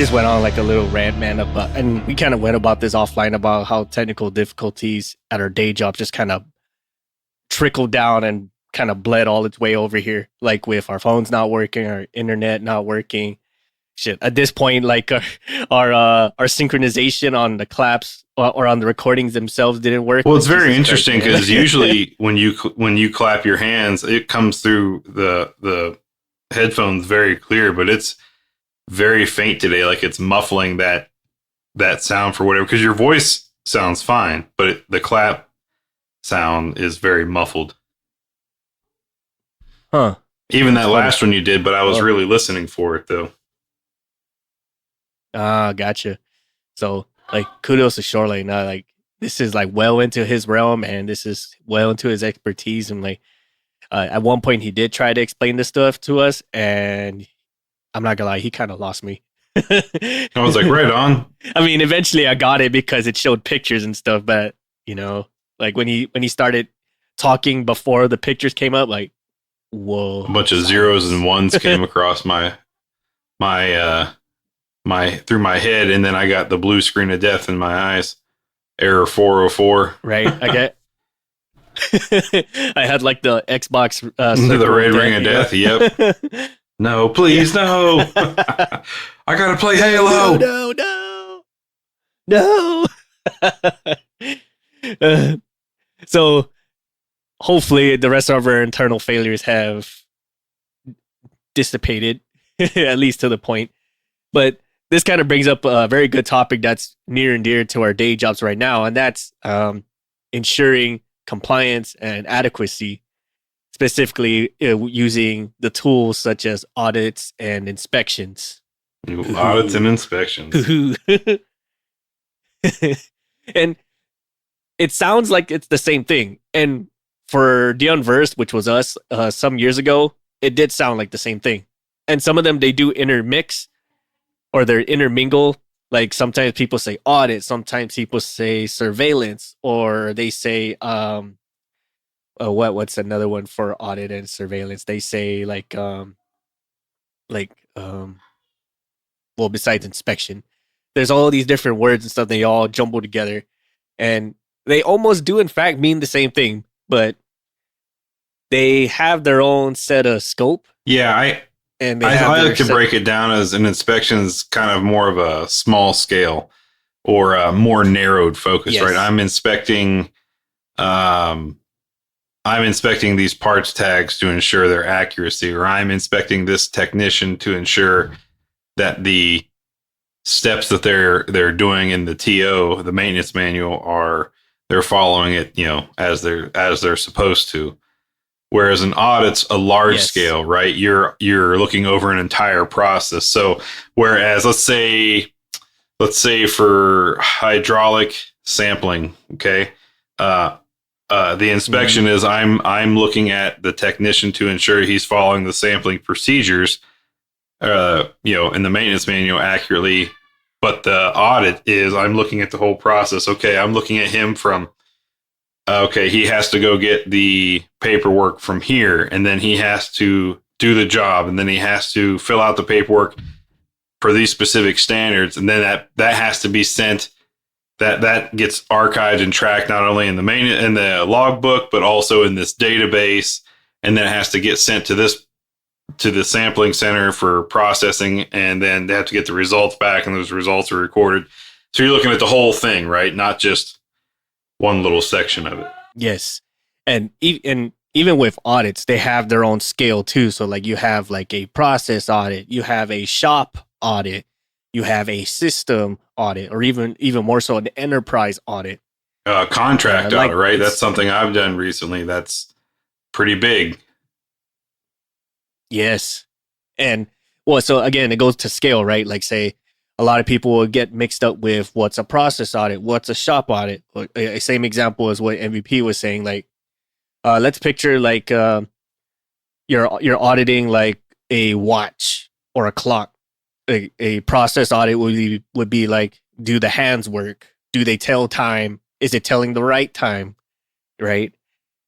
just went on like a little rant, man, about, and we kind of went about this offline about how technical difficulties at our day job just kind of trickled down and kind of bled all its way over here, like with our phones not working, our internet not working. Shit, at this point, like our synchronization on the claps or on the recordings themselves didn't work. Well, it's very interesting because usually when you clap your hands, it comes through the headphones very clear, but it's very faint today. Like it's muffling that sound for whatever, because your voice sounds fine, but the clap sound is very muffled. Huh. Even that last one you did, but I was really listening for it though. Ah, gotcha. So, like, kudos to Shoreline. Like, this is like well into his realm, and this is well into his expertise. And like, at one point, he did try to explain this stuff to us, and I'm not gonna lie, he kind of lost me. I was like, right on. I mean, eventually, I got it because it showed pictures and stuff. But you know, like when he started talking before the pictures came up, like, whoa, a bunch of zeros and ones came across my through my head, and then I got the blue screen of death in my eyes. Error 404. Right. I had like the Xbox the red ring of death. Yep. No, please, no. I gotta play Halo. No. So hopefully the rest of our internal failures have dissipated, at least to the point. But this kind of brings up a very good topic that's near and dear to our day jobs right now, and that's ensuring compliance and adequacy, specifically using the tools such as audits and inspections. Audits and inspections. And it sounds like it's the same thing. And for the Unversed, which was us some years ago, it did sound like the same thing. And some of them, they do intermix, or they're intermingle. Like sometimes people say audit, sometimes people say surveillance, or they say what's another one for audit and surveillance? They say well, besides inspection, there's all these different words and stuff. They all jumble together, and they almost do in fact mean the same thing, but they have their own set of scope. Yeah, I like to break it down as an inspection is kind of more of a small scale or a more narrowed focus, yes. Right? I'm inspecting these parts tags to ensure their accuracy, or I'm inspecting this technician to ensure that the steps that they're doing in the TO, the maintenance manual, they're following it, as they're supposed to. Whereas an audit's a large scale, right? You're looking over an entire process. So whereas let's say for hydraulic sampling, okay, the inspection is I'm looking at the technician to ensure he's following the sampling procedures, in the maintenance manual accurately. But the audit is I'm looking at the whole process. Okay, I'm looking at him from. Okay, he has to go get the paperwork from here, and then he has to do the job, and then he has to fill out the paperwork for these specific standards, and then that has to be sent. That gets archived and tracked not only in the logbook, but also in this database, and then it has to get sent to the sampling center for processing, and then they have to get the results back, and those results are recorded. So you're looking at the whole thing, right? Not just one little section of it. Yes. And even with audits, they have their own scale too. So like you have like a process audit, you have a shop audit, you have a system audit, or even more so an enterprise audit. Contract audit, right? That's something I've done recently. That's pretty big. Yes. And well, so again, it goes to scale, right? Like say, a lot of people will get mixed up with what's a process audit, what's a shop audit. Same example as what MVP was saying. Like, let's picture like you're auditing like a watch or a clock. A process audit would be like, do the hands work? Do they tell time? Is it telling the right time? Right?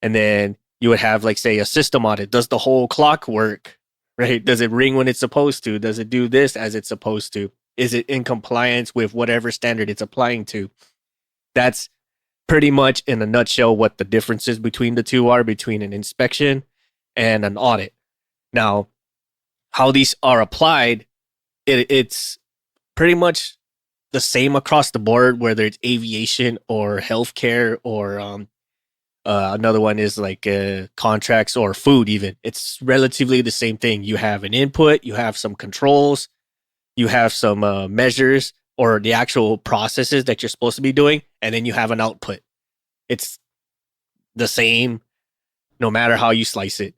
And then you would have like say a system audit. Does the whole clock work? Right? Does it ring when it's supposed to? Does it do this as it's supposed to? Is it in compliance with whatever standard it's applying to? That's pretty much in a nutshell what the differences between the two are between an inspection and an audit. Now, how these are applied, it's pretty much the same across the board, whether it's aviation or healthcare or another one is like contracts or food. Even it's relatively the same thing. You have an input, you have some controls, you have some measures or the actual processes that you're supposed to be doing, and then you have an output. It's the same no matter how you slice it.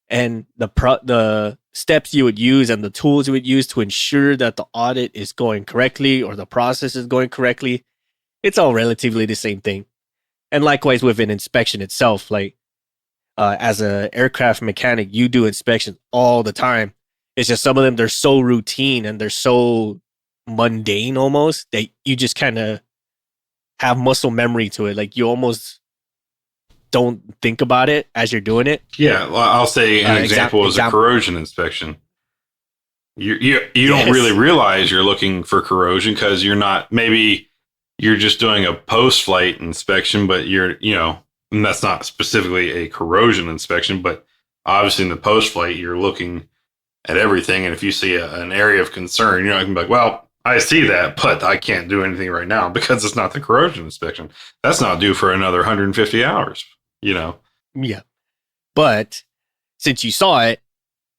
And the steps you would use and the tools you would use to ensure that the audit is going correctly or the process is going correctly, it's all relatively the same thing. And likewise with an inspection itself, like as an aircraft mechanic, you do inspections all the time. It's just some of them, they're so routine and they're so mundane almost that you just kind of have muscle memory to it. Like you almost don't think about it as you're doing it. Yeah, well, I'll say an example is a corrosion inspection. You don't really realize you're looking for corrosion because maybe you're just doing a post-flight inspection, but and that's not specifically a corrosion inspection, but obviously in the post-flight, you're looking at everything. And if you see an area of concern, you're not going to be like, well, I see that, but I can't do anything right now because it's not the corrosion inspection. That's not due for another 150 hours, Yeah. But since you saw it,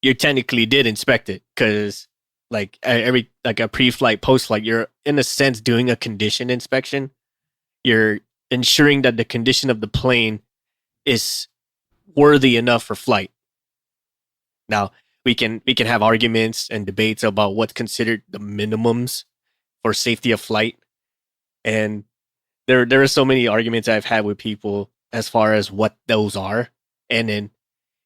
you technically did inspect it because like a pre-flight, post-flight, you're in a sense doing a condition inspection. You're ensuring that the condition of the plane is worthy enough for flight. Now, we can have arguments and debates about what's considered the minimums for safety of flight. And there are so many arguments I've had with people as far as what those are. And then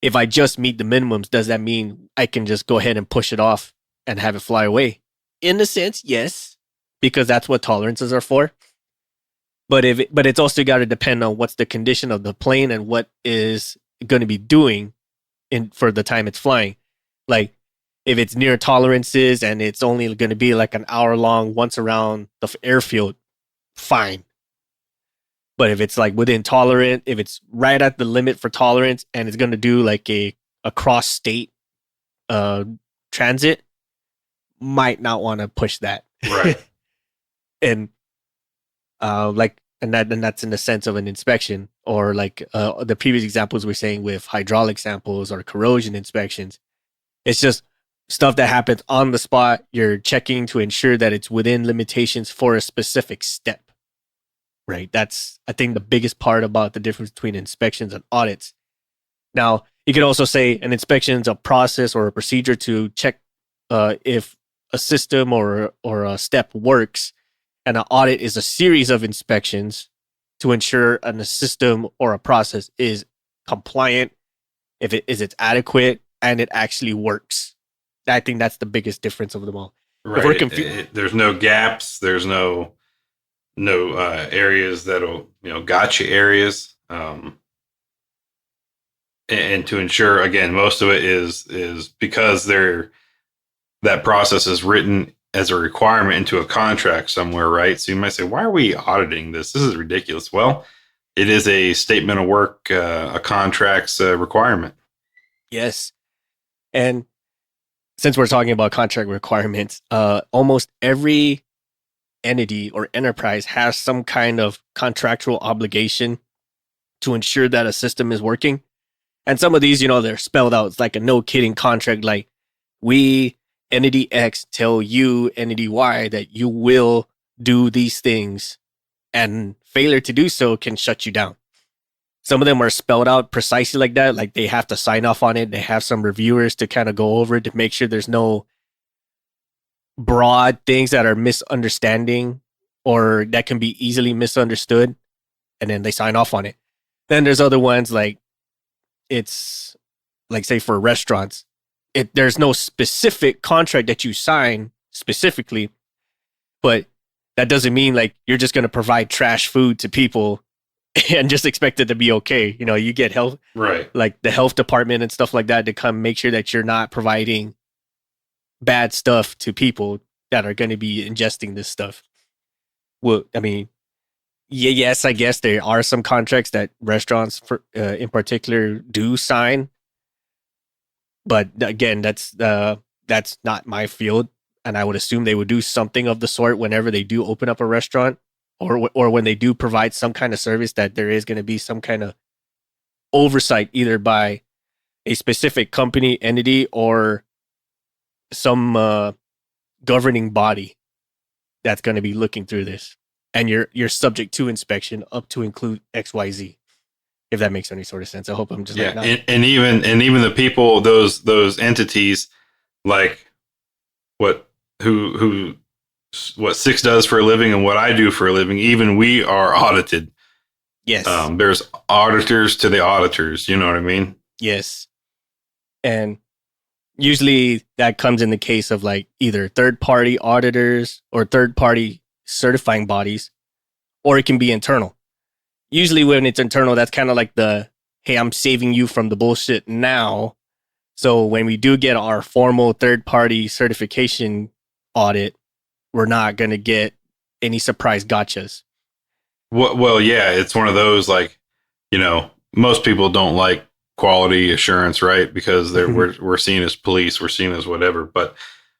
if I just meet the minimums, does that mean I can just go ahead and push it off and have it fly away? In a sense, yes, because that's what tolerances are for. But it's also got to depend on what's the condition of the plane and what is going to be doing for the time it's flying. Like if it's near tolerances and it's only going to be like an hour long once around the airfield, fine. But if it's like within tolerant, if it's right at the limit for tolerance and it's going to do like a cross state transit, might not want to push that. Right. And that's in the sense of an inspection, or like the previous examples we're saying with hydraulic samples or corrosion inspections. It's just stuff that happens on the spot. You're checking to ensure that it's within limitations for a specific step. Right. That's, I think, the biggest part about the difference between inspections and audits. Now, you could also say an inspection is a process or a procedure to check if a system or a step works, and an audit is a series of inspections to ensure a system or a process is compliant, if it's adequate, and it actually works. I think that's the biggest difference of them all. Right. There's no gaps. There's no areas that'll gotcha areas. And to ensure, again, most of it is because that process is written as a requirement into a contract somewhere, right? So you might say, why are we auditing this? This is ridiculous. Well, it is a statement of work, a contract's requirement. Yes. And since we're talking about contract requirements, almost every entity or enterprise has some kind of contractual obligation to ensure that a system is working. And some of these, they're spelled out. It's like a no kidding contract. Like, we, entity X, tell you, entity Y, that you will do these things, and failure to do so can shut you down. Some of them are spelled out precisely like that. Like, they have to sign off on it. They have some reviewers to kind of go over it to make sure there's no broad things that are misunderstanding or that can be easily misunderstood. And then they sign off on it. Then there's other ones like, it's like, say, for restaurants, there's no specific contract that you sign specifically, but that doesn't mean like you're just going to provide trash food to people and just expect it to be okay. You get health, right? Like the health department and stuff like that to come make sure that you're not providing bad stuff to people that are going to be ingesting this stuff. Well, I mean, yeah, yes, I guess there are some contracts that restaurants, in particular, do sign, but again, that's not my field, and I would assume they would do something of the sort whenever they do open up a restaurant, or when they do provide some kind of service, that there is going to be some kind of oversight either by a specific company entity or some governing body that's going to be looking through this, and you're subject to inspection up to include XYZ. If that makes any sort of sense, I hope I'm just Yeah, like not. and even the people, those entities, like what who what Six does for a living and what I do for a living, even we are audited. Yes. There's auditors to the auditors. You know what I mean? Yes. And usually that comes in the case of like either third party auditors or third party certifying bodies, or it can be internal. Usually when it's internal, that's kind of like the, hey, I'm saving you from the bullshit now. So when we do get our formal third party certification audit, we're not going to get any surprise gotchas. Well, yeah, it's one of those, like, most people don't like quality assurance, right? Because we're seen as police, we're seen as whatever. But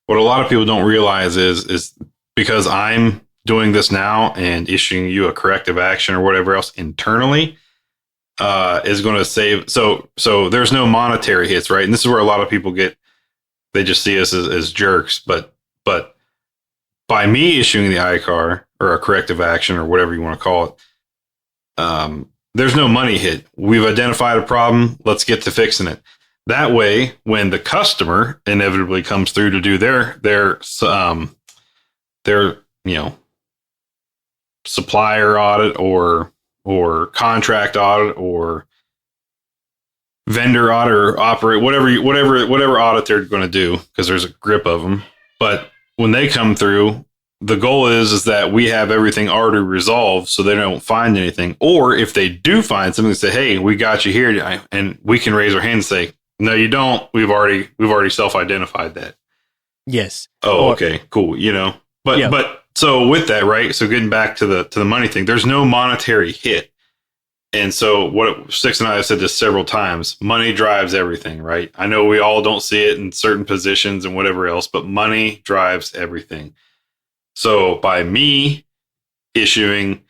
what a lot of people don't realize is because I'm doing this now and issuing you a corrective action or whatever else internally, is going to save. So there's no monetary hits, right? And this is where a lot of people they just see us as jerks. But by me issuing the ICAR or a corrective action or whatever you want to call it, there's no money hit. We've identified a problem. Let's get to fixing it. That way, when the customer inevitably comes through to do their supplier audit or contract audit or vendor audit or operate whatever audit they're going to do, because there's a grip of them. But when they come through, the goal is that we have everything already resolved, so they don't find anything. Or if they do find something, say, "Hey, we got you here," and we can raise our hand and say, "No, you don't. We've already self-identified that." Yes. Oh, okay, cool. But yeah. But so with that, right? So getting back to the money thing, there's no monetary hit. And so what Six and I have said this several times, money drives everything, right? I know we all don't see it in certain positions and whatever else, but money drives everything. So by me issuing,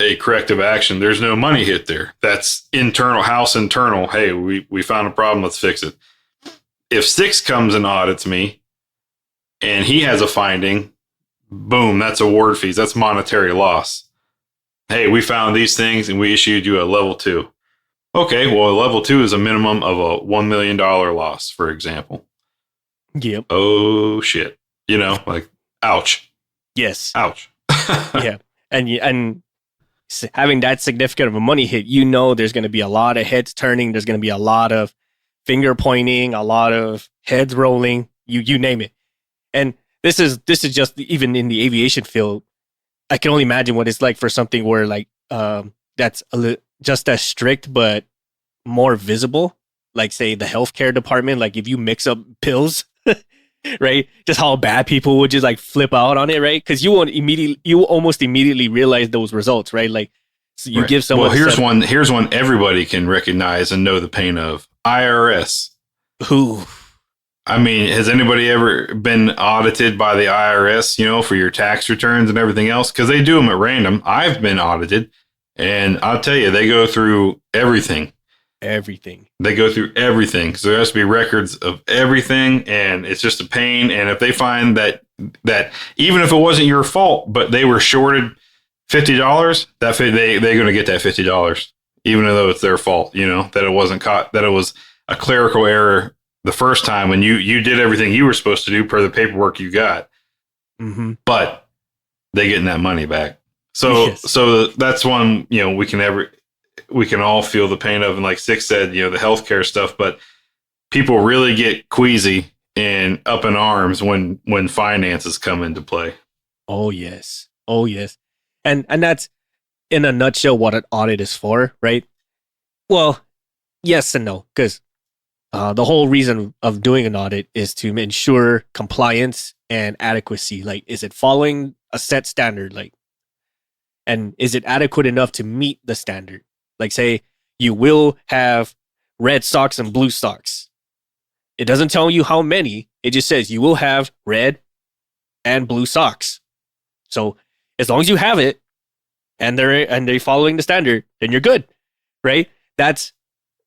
a corrective action, there's no money hit there. That's internal, house internal. Hey, we found a problem. Let's fix it. If Six comes and audits me and he has a finding, boom, that's award fees. That's monetary loss. Hey, we found these things and we issued you a level 2. Okay, well, a level 2 is a minimum of a $1 million loss, for example. Yep. Oh, shit. Like, ouch. Yes. Ouch. Yeah. And having that significant of a money hit, there's going to be a lot of heads turning. There's going to be a lot of finger pointing, a lot of heads rolling, you name it. And this is just even in the aviation field. I can only imagine what it's like for something where like that's just as strict but more visible. Like say the healthcare department, like if you mix up pills, right? Just how bad people would just like flip out on it, right? Because you almost immediately realize those results, right? Like so you give someone. Well, here's one everybody can recognize and know the pain of: IRS. Who? I mean, has anybody ever been audited by the IRS, for your tax returns and everything else? Because they do them at random. I've been audited, and I'll tell you, they go through everything. They go through everything. So there has to be records of everything, and it's just a pain. And if they find that even if it wasn't your fault, but they were shorted $50, they're going to get that $50, even though it's their fault, that it wasn't caught, that it was a clerical error the first time when you did everything you were supposed to do per the paperwork you got. Mm-hmm. But they getting that money back. So that's one, we can all feel the pain of. And like Six said, the healthcare stuff, but people really get queasy and up in arms when finances come into play. Oh yes. And that's in a nutshell what an audit is for, right? Well, yes and no, because the whole reason of doing an audit is to ensure compliance and adequacy. Like, is it following a set standard? Like, and is it adequate enough to meet the standard? Like, say you will have red socks and blue socks. It doesn't tell you how many. It just says you will have red and blue socks. So as long as you have it and they're following the standard, then you're good, right? That's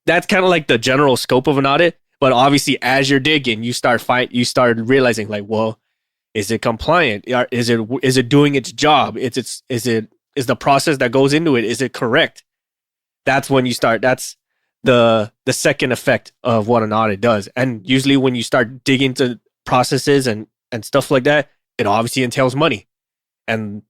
kind of like the general scope of an audit. But obviously, as you're digging, you start realizing like, well, is it compliant? Is it doing its job? Is the process that goes into it, is it correct? That's when you start. That's the second effect of what an audit does. And usually, when you start digging into processes and stuff like that, it obviously entails money, and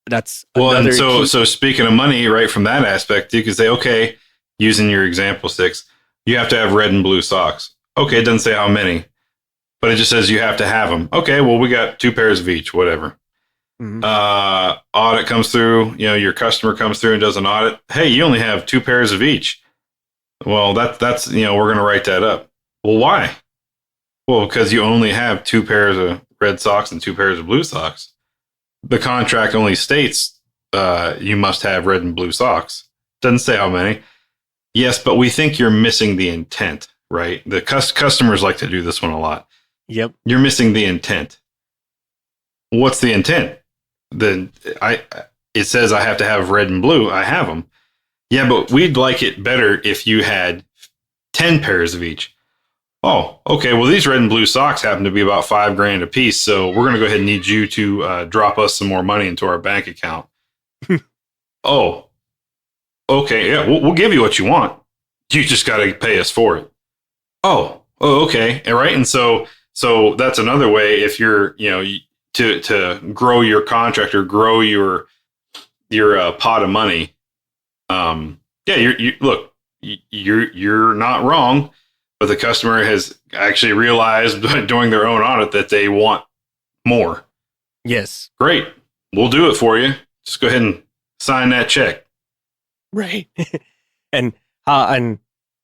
that's And key. so speaking of money, right, from that aspect, you could say, okay, using your example 6, you have to have red and blue socks. Okay, it doesn't say how many, but it just says you have to have them. Okay, well, we got 2 pairs of each, whatever. Mm-hmm. Audit comes through, your customer comes through and does an audit. Hey, you only have 2 pairs of each. Well, that's we're going to write that up. Well, why? Well, because you only have 2 pairs of red socks and 2 pairs of blue socks. The contract only states you must have red and blue socks. Doesn't say how many. Yes, but we think you're missing the intent, right? The customers like to do this one a lot. Yep. You're missing the intent. What's the intent? It says I have to have red and blue. I have them. Yeah, but we'd like it better if you had 10 pairs of each. Oh, okay. Well, these red and blue socks happen to be about $5,000 a piece, so we're going to go ahead and need you to drop us some more money into our bank account. Oh, okay. Yeah, we'll give you what you want. You just got to pay us for it. Oh, okay. All right. And so that's another way. If you're, to grow your contract or grow your pot of money. You're not wrong. But the customer has actually realized doing their own audit that they want more. Yes. Great. We'll do it for you. Just go ahead and sign that check. Right. and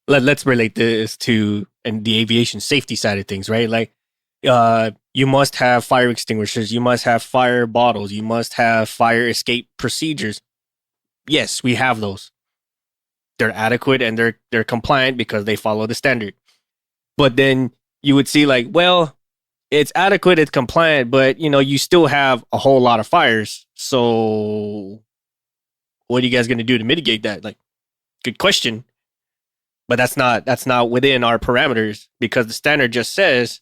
let's relate this to the aviation safety side of things, right? Like, you must have fire extinguishers. You must have fire bottles. You must have fire escape procedures. Yes, we have those. They're adequate and they're compliant because they follow the standard. But then you would see like, well, it's adequate, it's compliant, but you still have a whole lot of fires. So what are you guys going to do to mitigate that? Like, good question. But that's not within our parameters because the standard just says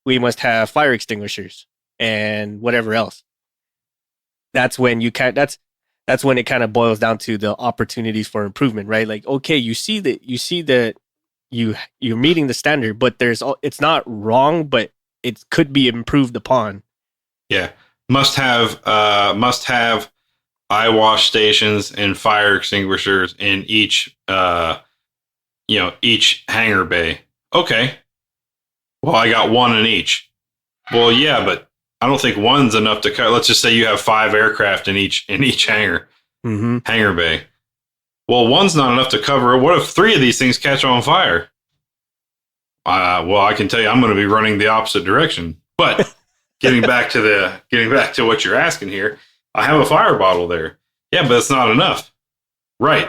we must have fire extinguishers and whatever else. That's when that's when it kind of boils down to the opportunities for improvement, right? Like, okay, you see that you're meeting the standard, but it's not wrong, but it could be improved upon. Yeah. Must have eye wash stations and fire extinguishers in each each hangar bay. Okay. Well, I got 1 in each. Well, yeah, but I don't think 1's enough to cut. Let's just say you have 5 aircraft in each hangar hangar bay. Well, 1's not enough to cover. What if 3 of these things catch on fire? Well, I can tell you, I'm going to be running the opposite direction. But getting back to what you're asking here, I have a fire bottle there. Yeah, but it's not enough. Right.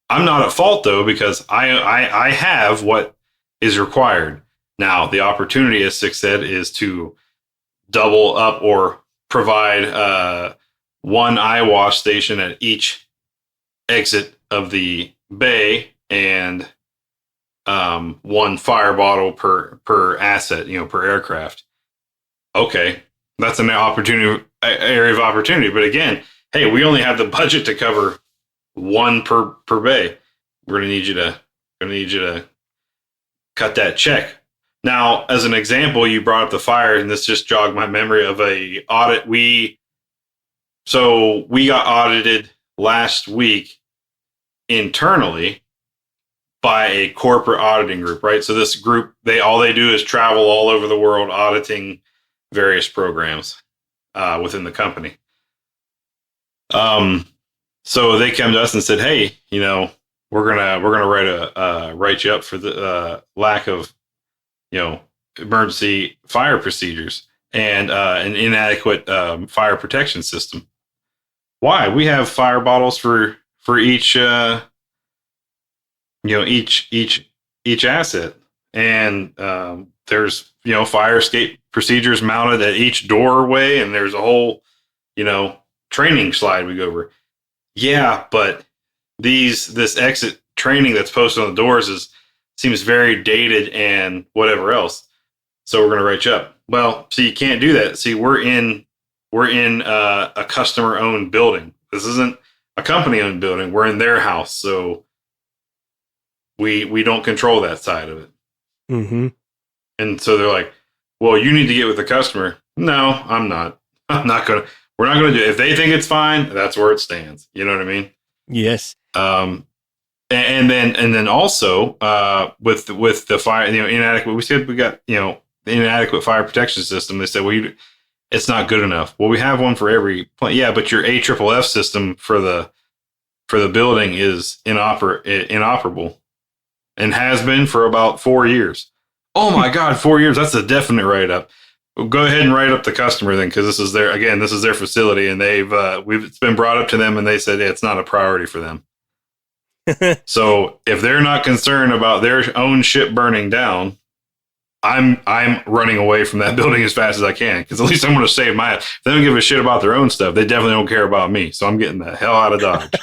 I'm not at fault though because I have what is required. Now, the opportunity, as Six said, is to double up or provide 1 eye wash station at each exit of the bay and 1 fire bottle per asset, per aircraft. Okay, that's an area of opportunity. But again, hey, we only have the budget to cover 1 per bay. We're gonna need you to cut that check. Now, as an example, you brought up the fire, and this just jogged my memory of a audit. We got audited last week internally by a corporate auditing group, right? So this group, all they do is travel all over the world auditing various programs within the company. So they came to us and said, "Hey, we're gonna write you up for the lack of, emergency fire procedures and an inadequate fire protection system. Why? We have fire bottles for each each asset, and there's fire escape procedures mounted at each doorway, and there's a whole training slide we go over. Yeah, but this exit training that's posted on the doors seems very dated and whatever else. So we're going to write you up. Well, see, you can't do that. See, we're in a customer owned building. This isn't a company owned building. We're in their house, so we don't control that side of it. Mm-hmm. And so they're like, "Well, you need to get with the customer." No, I'm not. I'm not gonna. We're not gonna do it. If they think it's fine, that's where it stands. You know what I mean? Yes. And then also with the fire, inadequate. We said we got the inadequate fire protection system. They said, well, it's not good enough. Well, we have one for every plant. Yeah, but your AFFF system for the building is inoperable and has been for about 4 years. Oh my God, 4 years. That's a definite write up. Well, go ahead and write up the customer then, because this is their facility, and it's been brought up to them, and they said it's not a priority for them. So if they're not concerned about their own ship burning down, I'm running away from that building as fast as I can, because at least I'm going to save my. If they don't give a shit about their own stuff, they definitely don't care about me. So I'm getting the hell out of Dodge.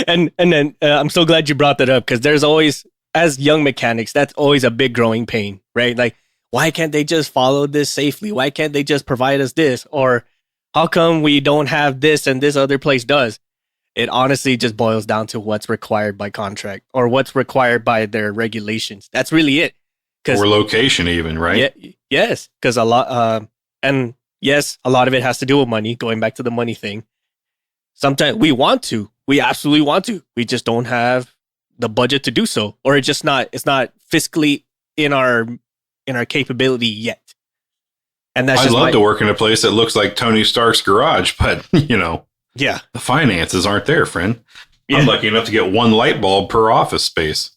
and then I'm so glad you brought that up, because there's always, as young mechanics, that's always a big growing pain, right? Like, why can't they just follow this safely? Why can't they just provide us this? Or how come we don't have this and this other place does? It honestly just boils down to what's required by contract or what's required by their regulations. That's really it. Or location even, right? Yeah, yes, because a lot, and yes, a lot of it has to do with money, going back to the money thing. Sometimes we absolutely want to. We just don't have the budget to do so, or it's not fiscally in our capability yet. And that's I'd love to work in a place that looks like Tony Stark's garage, but yeah, the finances aren't there, friend. Yeah. I'm lucky enough to get one light bulb per office space.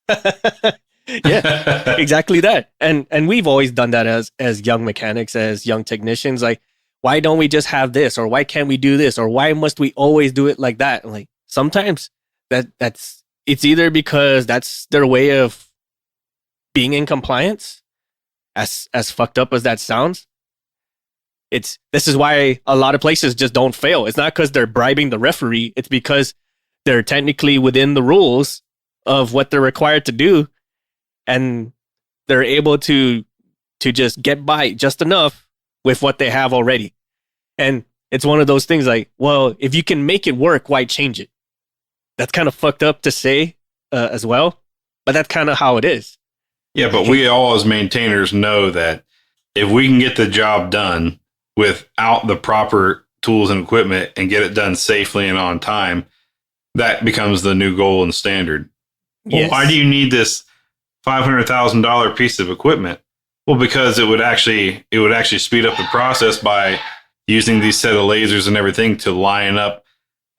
Yeah, exactly that. And we've always done that as young mechanics, as young technicians. Like, why don't we just have this, or why can't we do this, or why must we always do it like that? And like, sometimes it's either because that's their way of being in compliance, as fucked up as that sounds. This is why a lot of places just don't fail. It's not because they're bribing the referee. It's because they're technically within the rules of what they're required to do, and they're able to just get by just enough with what they have already. And it's one of those things like, well, if you can make it work, why change it? That's kind of fucked up to say as well, but that's kind of how it is. Yeah, but we all as maintainers know that if we can get the job done without the proper tools and equipment and get it done safely and on time, that becomes the new goal and standard. Well, Yes. why do you need this $500,000 piece of equipment? Well, because it would actually speed up the process by using these set of lasers and everything to line up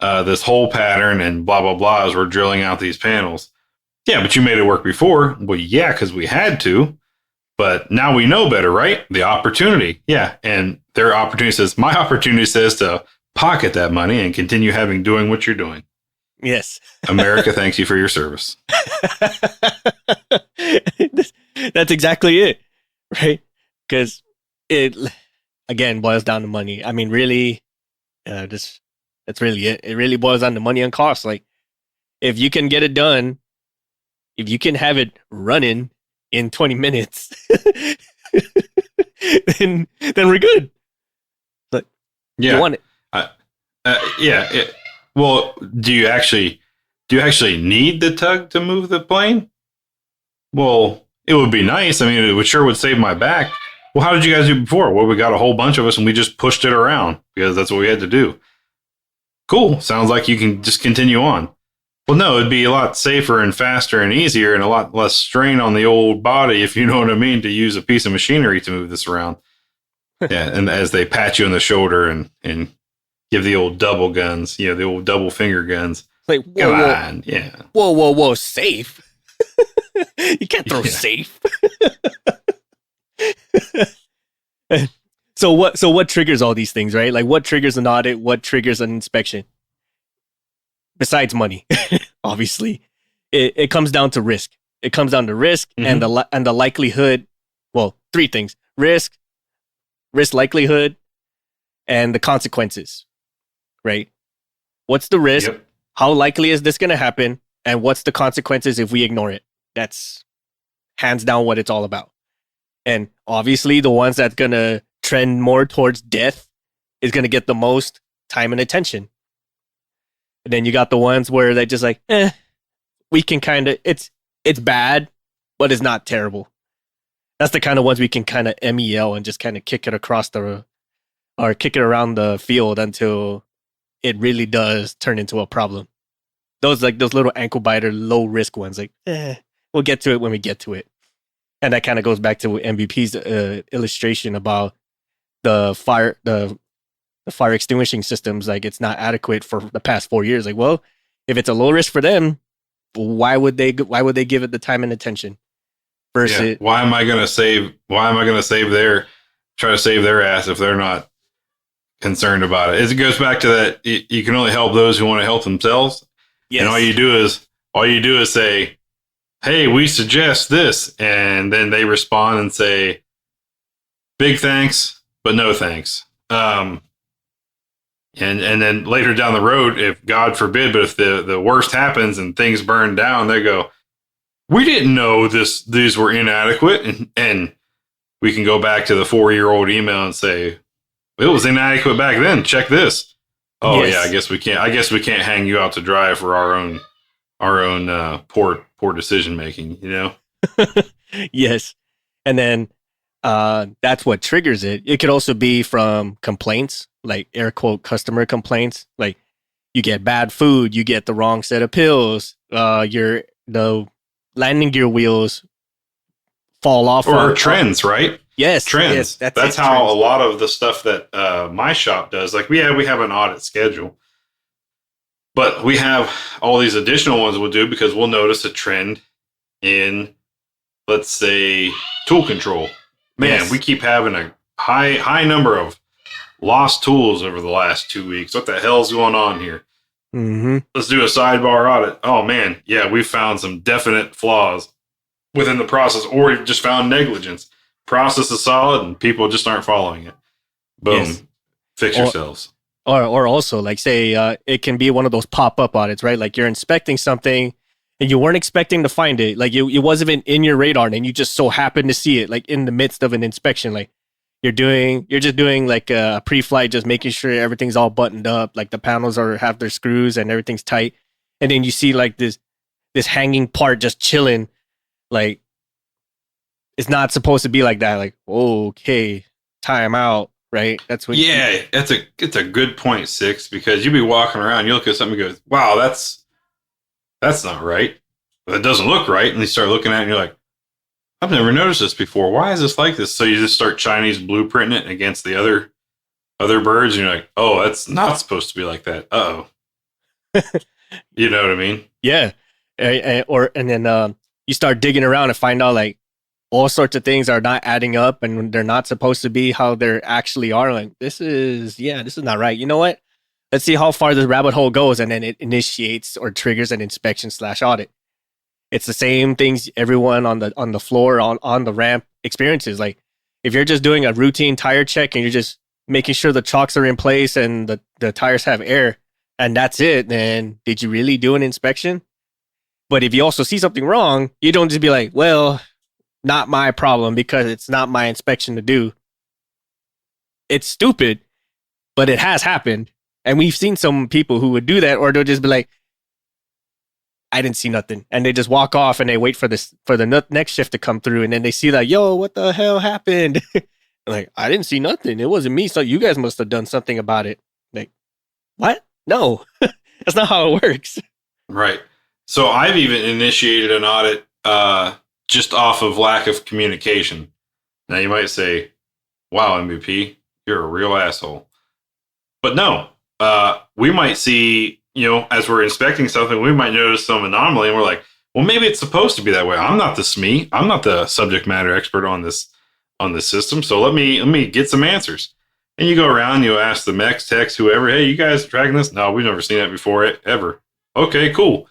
this hole pattern and blah, blah, blah as we're drilling out these panels. Yeah, but you made it work before. Well, yeah, because we had to. But now we know better, right? The opportunity. Yeah. And their opportunity says, my opportunity says to pocket that money and continue doing what you're doing. Yes. America thanks you for your service. That's exactly it, right? Because it, again, boils down to money. I mean, really, that's really it. It really boils down to money and cost. Like, if you can get it done, if you can have it running in 20 minutes, then we're good. But yeah, you want it. Yeah. Well, do you actually need the tug to move the plane? Well, it would be nice. I mean, it would save my back. Well, how did you guys do before? Well, we got a whole bunch of us and we just pushed it around because that's what we had to do. Cool. Sounds like you can just continue on. Well, no, it'd be a lot safer and faster and easier and a lot less strain on the old body, if you know what I mean, to use a piece of machinery to move this around. Yeah, and as they pat you on the shoulder and give the old double guns, the old double finger guns. Like, Come on, yeah. Whoa, safe. You can't throw Yeah. safe. So what triggers all these things, right? Like what triggers an audit? What triggers an inspection? Besides money, obviously, it comes down to risk. It comes down to risk and the likelihood. Well, three things: risk likelihood, and the consequences. Right? What's the risk? Yep. How likely is this going to happen? And what's the consequences if we ignore it? That's hands down what it's all about. And obviously, the ones that's going to trend more towards death is going to get the most time and attention. And then you got the ones where they just like, we can kind of, it's bad, but it's not terrible. That's the kind of ones we can kind of MEL and just kind of kick it kick it around the field until it really does turn into a problem. Those little ankle biter, low risk ones, like, we'll get to it when we get to it. And that kind of goes back to MVP's illustration about the fire extinguishing systems. Like, it's not adequate for the past 4 years. Like, well, if it's a low risk for them, why would they give it the time and attention? Versus, why am I going to try to save their ass if they're not concerned about it? It goes back to that. You can only help those who want to help themselves. Yes. And all you do is say, hey, we suggest this. And then they respond and say, big thanks, but no thanks. And then later down the road, if God forbid, but if the worst happens and things burn down, they go, we didn't know these were inadequate. And we can go back to the 4-year-old email and say, it was inadequate back then. Check this. Oh, yes. Yeah, I guess we can't hang you out to dry for our own poor decision making, you know? Yes. And then that's what triggers it. It could also be from complaints, like air quote customer complaints. Like, you get bad food, you get the wrong set of pills, the landing gear wheels fall off. Or trends, right? Yes. Trends. Yes, that's how trends. A lot of the stuff that my shop does. Like, we have an audit schedule. But we have all these additional ones we'll do because we'll notice a trend in, let's say, tool control. Man, we keep having a high number of lost tools over the last 2 weeks. What the hell's going on here? Mm-hmm. Let's do a sidebar audit. Oh, man. Yeah, we found some definite flaws within the process, or we've just found negligence. Process is solid and people just aren't following it. Boom. Yes. Fix yourselves. Or also, like, say, it can be one of those pop-up audits, right? Like, you're inspecting something and you weren't expecting to find it. Like, it wasn't even in your radar and you just so happened to see it, like, in the midst of an inspection. Like, you're just doing like a pre-flight, just making sure everything's all buttoned up, like the panels have their screws and everything's tight. And then you see like this hanging part just chilling. Like, it's not supposed to be like that. Like, okay, time out. Right. That's what. Yeah, it's a good point, Six, because you'll be walking around, you look at something and go, wow, that's not right. But it doesn't look right. And you start looking at it and you're like, I've never noticed this before. Why is this like this? So you just start Chinese blueprinting it against the other birds, and you're like, oh, that's not supposed to be like that. Uh-oh. You know what I mean? Yeah. And then you start digging around and find out like all sorts of things are not adding up and they're not supposed to be how they actually are. Like, this is not right. You know what? Let's see how far this rabbit hole goes. And then it initiates or triggers an inspection / audit. It's the same things everyone on the floor, on the ramp experiences. Like, if you're just doing a routine tire check and you're just making sure the chocks are in place and the tires have air and that's it, then did you really do an inspection? But if you also see something wrong, you don't just be like, well, not my problem because it's not my inspection to do. It's stupid, but it has happened. And we've seen some people who would do that, or they'll just be like, I didn't see nothing. And they just walk off and they wait for the next shift to come through. And then they see that, yo, what the hell happened? Like, I didn't see nothing. It wasn't me. So you guys must have done something about it. Like, what? No, that's not how it works. Right. So I've even initiated an audit just off of lack of communication. Now you might say, wow, MVP, you're a real asshole. But no, we might see, as we're inspecting something, we might notice some anomaly and we're like, Well, maybe it's supposed to be that way. I'm not the SME. I'm not the subject matter expert on this system. So let me get some answers. And you go around, you ask the mechs, techs, whoever, hey, you guys tracking this? No, we've never seen that before, ever. Okay, cool.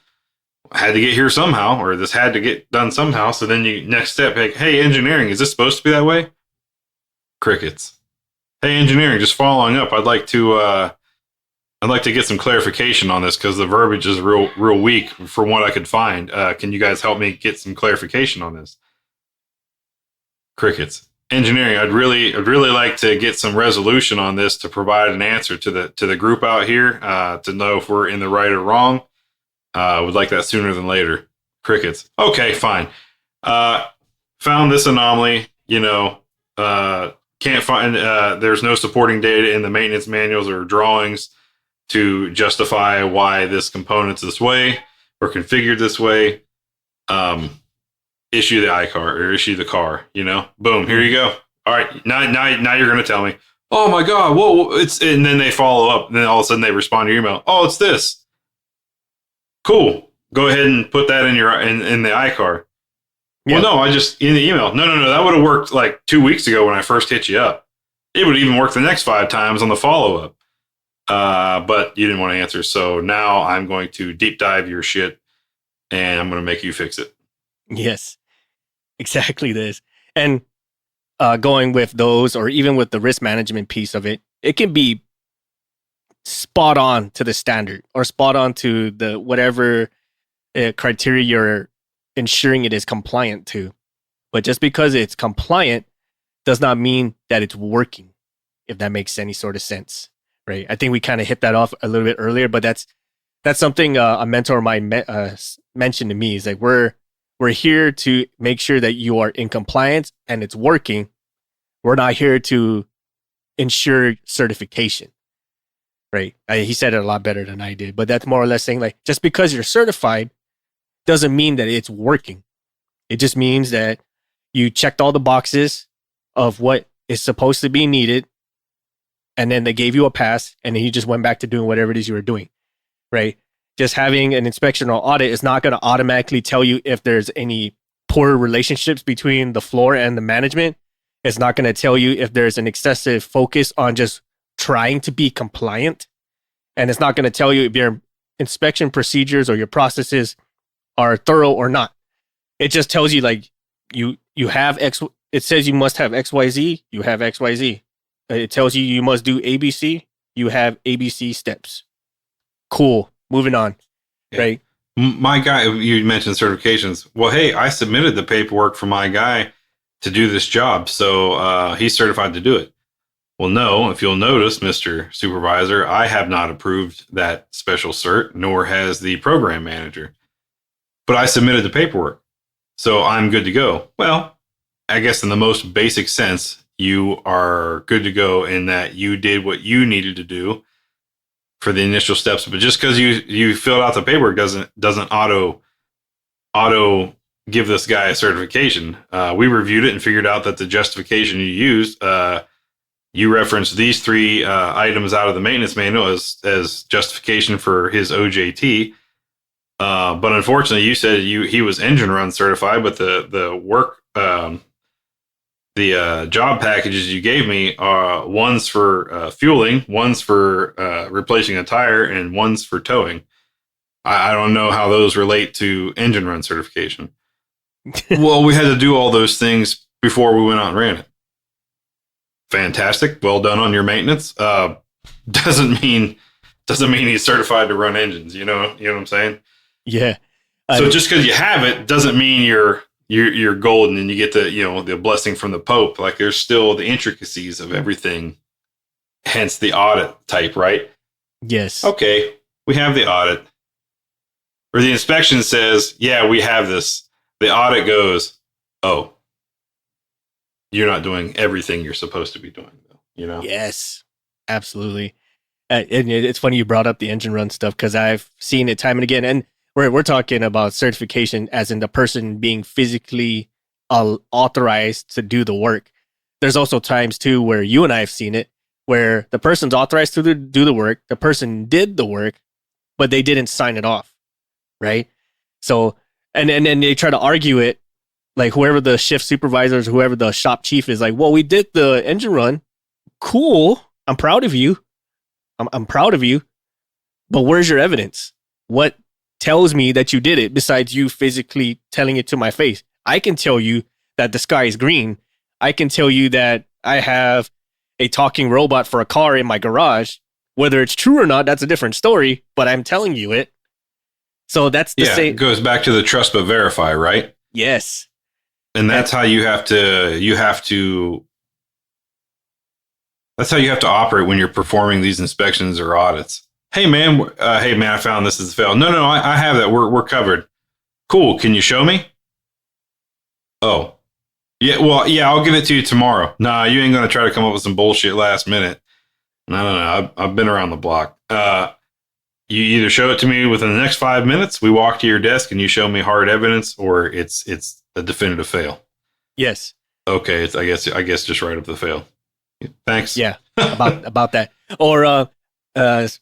I had to get here somehow, or this had to get done somehow. So then you next step, hey, engineering, is this supposed to be that way? Crickets. Hey, engineering, just following up. I'd like to get some clarification on this because the verbiage is real weak from what I could find. Can you guys help me get some clarification on this? Crickets. Engineering, I'd really like to get some resolution on this to provide an answer to the group out here to know if we're in the right or wrong. Would like that sooner than later. Crickets. Okay, fine. Found this anomaly. Can't find. There's no supporting data in the maintenance manuals or drawings to justify why this component's this way or configured this way. Issue the iCar or issue the car, boom, here you go. All right. Now you're going to tell me, oh my God, whoa, and then they follow up and then all of a sudden they respond to your email. Oh, it's this. Cool. Go ahead and put that in in the iCar. Yeah. Well, no, I just in the email. No. That would have worked like 2 weeks ago when I first hit you up. It would even work the next 5 times on the follow up. But you didn't want to answer. So now I'm going to deep dive your shit and I'm going to make you fix it. Yes, exactly this. And going with those, or even with the risk management piece of it, it can be spot on to the standard or spot on to the whatever criteria you're ensuring it is compliant to. But just because it's compliant does not mean that it's working, if that makes any sort of sense. Right. I think we kind of hit that off a little bit earlier, but that's something a mentor of mine mentioned to me. Is like we're here to make sure that you are in compliance and it's working. We're not here to ensure certification. Right. He said it a lot better than I did, but that's more or less saying like just because you're certified doesn't mean that it's working. It just means that you checked all the boxes of what is supposed to be needed. And then they gave you a pass, and then you just went back to doing whatever it is you were doing, right? Just having an inspection or audit is not going to automatically tell you if there's any poor relationships between the floor and the management. It's not going to tell you if there's an excessive focus on just trying to be compliant. And it's not going to tell you if your inspection procedures or your processes are thorough or not. It just tells you like you have X. It says you must have XYZ. You have XYZ. It tells you must do ABC. You have ABC steps. Cool. Moving on. Yeah. Right. My guy, you mentioned certifications. Well, hey, I submitted the paperwork for my guy to do this job, so he's certified to do it. Well, no, if you'll notice, Mr. Supervisor, I have not approved that special cert, nor has the program manager. But I submitted the paperwork, so I'm good to go. Well, I guess in the most basic sense, you are good to go in that you did what you needed to do for the initial steps. But just because you filled out the paperwork doesn't auto give this guy a certification. We reviewed it and figured out that the justification you used, you referenced these 3 items out of the maintenance manual as justification for his OJT. But unfortunately, you said he was engine run certified, but the work. The job packages you gave me are one's for fueling, one's for replacing a tire, and one's for towing. I don't know how those relate to engine run certification. Well, we had to do all those things before we went out and ran it. Fantastic. Well done on your maintenance. Doesn't mean he's certified to run engines. You know what I'm saying? Yeah. So just because you have it doesn't mean you're golden and you get the blessing from the Pope. Like there's still the intricacies of everything, hence the audit type, right? Yes. Okay, we have the audit. Or the inspection says, yeah, we have this. The audit goes, oh, you're not doing everything you're supposed to be doing, though, Yes, absolutely. And it's funny you brought up the engine run stuff because I've seen it time and again. And we're talking about certification as in the person being physically authorized to do the work. There's also times too where you and I have seen it where the person's authorized to do the work, the person did the work, but they didn't sign it off, right? So and then they try to argue it, like whoever the shift supervisors, whoever the shop chief is, like, well, we did the engine run, cool, I'm proud of you, I'm proud of you, but where's your evidence? What tells me that you did it besides you physically telling it to my face? I can tell you that the sky is green. I can tell you that I have a talking robot for a car in my garage. Whether it's true or not, that's a different story, but I'm telling you it. So that's the same. It goes back to the trust but verify, right? Yes. And that's how you have to that's how you have to operate when you're performing these inspections or audits. Hey man, I found this is a fail. No, I have that. We're covered. Cool. Can you show me? Oh, yeah. Well, yeah, I'll give it to you tomorrow. Nah, you ain't gonna try to come up with some bullshit last minute. No. I've been around the block. You either show it to me within the next 5 minutes, we walk to your desk and you show me hard evidence, or it's a definitive fail. Yes. Okay. It's I guess just right up the fail. Thanks. Yeah. About that. Or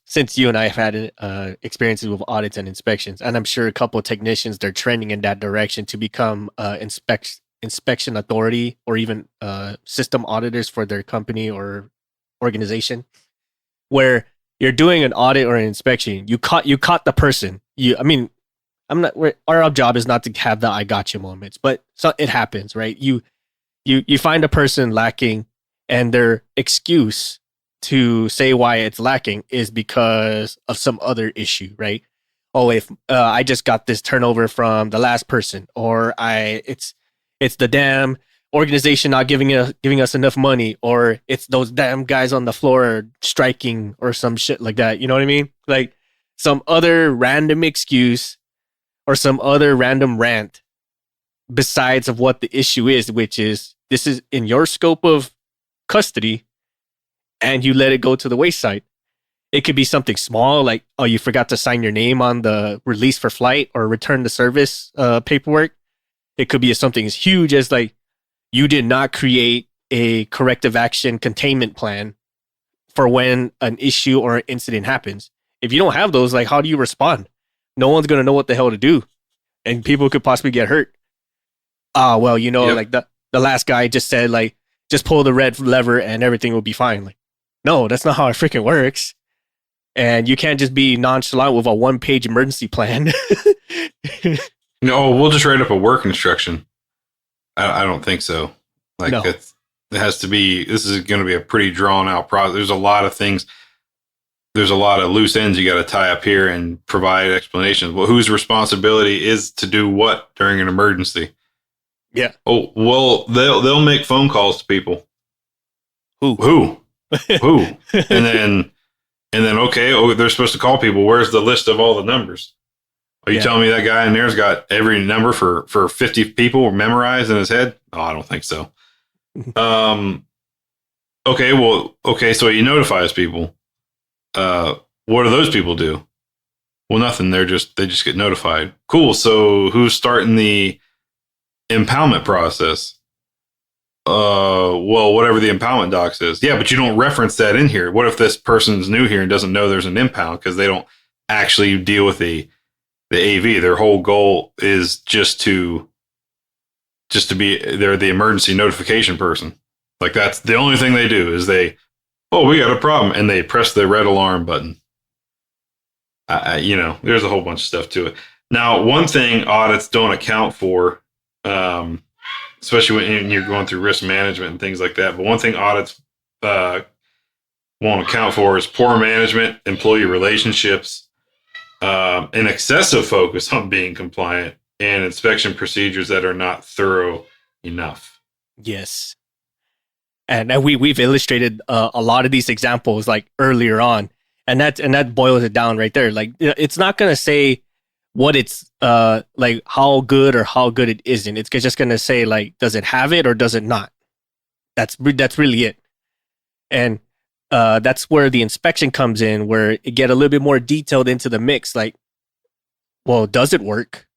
since you and I have had experiences with audits and inspections, and I'm sure a couple of technicians, they're trending in that direction to become inspection authority or even system auditors for their company or organization, where you're doing an audit or an inspection. You caught the person. Our job is not to have the I got you moments, but so it happens, right? You find a person lacking, and their excuse to say why it's lacking is because of some other issue, right? Oh, if I just got this turnover from the last person, or it's the damn organization not giving us enough money, or it's those damn guys on the floor striking or some shit like that. You know what I mean? Like some other random excuse or some other random rant besides of what the issue is, which is this is in your scope of custody and you let it go to the wayside. It could be something small like, oh, you forgot to sign your name on the release for flight or return to service paperwork. It could be something as huge as like, you did not create a corrective action containment plan for when an issue or an incident happens. If you don't have those, like, how do you respond? No one's going to know what the hell to do. And people could possibly get hurt. Well, Yep. like the last guy just said, like, just pull the red lever and everything will be fine. Like, no, that's not how it freaking works. And you can't just be nonchalant with a 1-page emergency plan. No, we'll just write up a work instruction. I don't think so. Like No. it has to be. This is going to be a pretty drawn out process. There's a lot of things. There's a lot of loose ends you got to tie up here and provide explanations. Well, whose responsibility is to do what during an emergency? Yeah. Oh, well, they'll make phone calls to people. Who? And then okay, they're supposed to call people. Where's the list of all the numbers? Are you telling me that guy in there's got every number for 50 people memorized in his head? Oh, I don't think so. Okay, so he notifies people. What do those people do? Well, nothing. They just get notified. Cool. So who's starting the impoundment process? Well, whatever the impoundment doc says. Yeah, but you don't reference that in here. What if this person's new here and doesn't know there's an impound because they don't actually deal with the AV? Their whole goal is just to be they're the emergency notification person. Like that's the only thing they do is we got a problem, and they press the red alarm button. There's a whole bunch of stuff to it. Now, one thing audits don't account for, especially when you're going through risk management and things like that. But one thing audits won't account for is poor management, employee relationships, an excessive focus on being compliant, and inspection procedures that are not thorough enough. Yes. And we've illustrated a lot of these examples like earlier on, and that boils it down right there. Like, it's not going to say what it's like how good or how good it isn't. It's just going to say like, does it have it or does it not? That's really it. And that's where the inspection comes in, where it get a little bit more detailed into the mix. Like, well, does it work?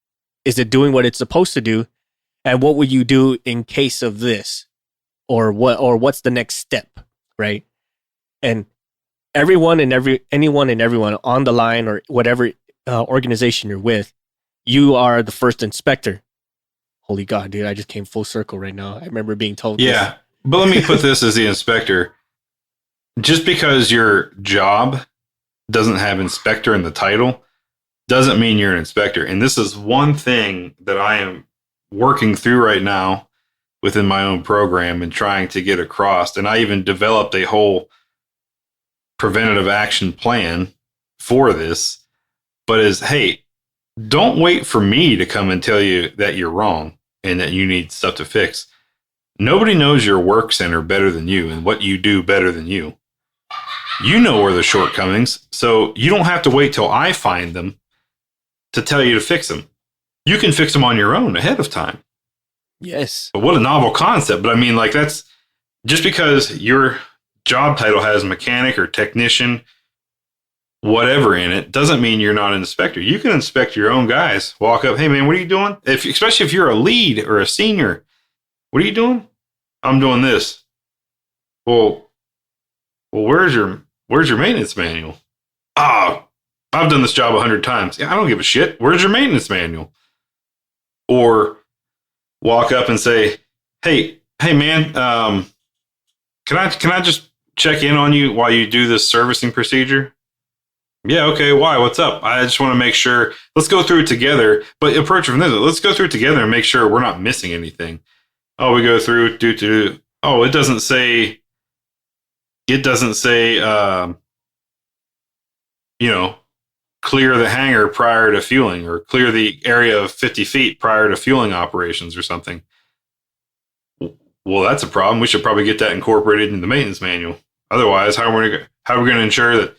Is it doing what it's supposed to do? And what would you do in case of this? Or what's the next step, right? And anyone and everyone on the line or whatever organization you're with, you are the first inspector. Holy God, dude, I just came full circle right now. I remember being told Yeah. But let me put this as the inspector. Just because your job doesn't have inspector in the title doesn't mean you're an inspector. And this is one thing that I am working through right now within my own program and trying to get across. And I even developed a whole preventative action plan for this. But is, hey, don't wait for me to come and tell you that you're wrong and that you need stuff to fix. Nobody knows your work center better than you and what you do better than you. You know where the shortcomings, so you don't have to wait till I find them to tell you to fix them. You can fix them on your own ahead of time. yes. But what a novel concept. But I mean, like, that's just because your job title has mechanic or technician, whatever in it, doesn't mean you're not an inspector. You can inspect your own guys. Walk up, hey man, what are you doing? Especially if you're a lead or a senior, what are you doing? I'm doing this. Well, where's your maintenance manual? Ah, I've done this job 100 times. Yeah, I don't give a shit. Where's your maintenance manual? Or walk up and say, hey man, can I just check in on you while you do this servicing procedure? Yeah, okay. Why? What's up? I just want to make sure. Let's go through it together. But approach from this. Let's go through it together and make sure we're not missing anything. Oh, we go through. Oh, it doesn't say. Clear the hangar prior to fueling, or clear the area of 50 feet prior to fueling operations or something. Well, that's a problem. We should probably get that incorporated in the maintenance manual. Otherwise, how are we going to ensure that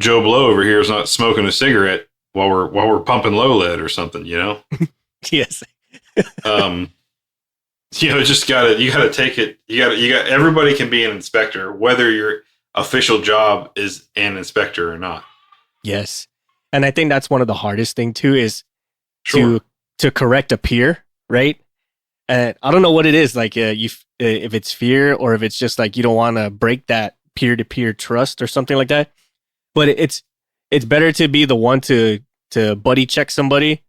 Joe Blow over here is not smoking a cigarette while we're pumping low lead or something, you know? Yes. Just you gotta take it. Everybody can be an inspector, whether your official job is an inspector or not. Yes. And I think that's one of the hardest thing too, is Sure. to correct a peer, right? And I don't know what it is, like if it's fear or if it's just like you don't want to break that peer-to-peer trust or something like that. But it's better to be the one to buddy check somebody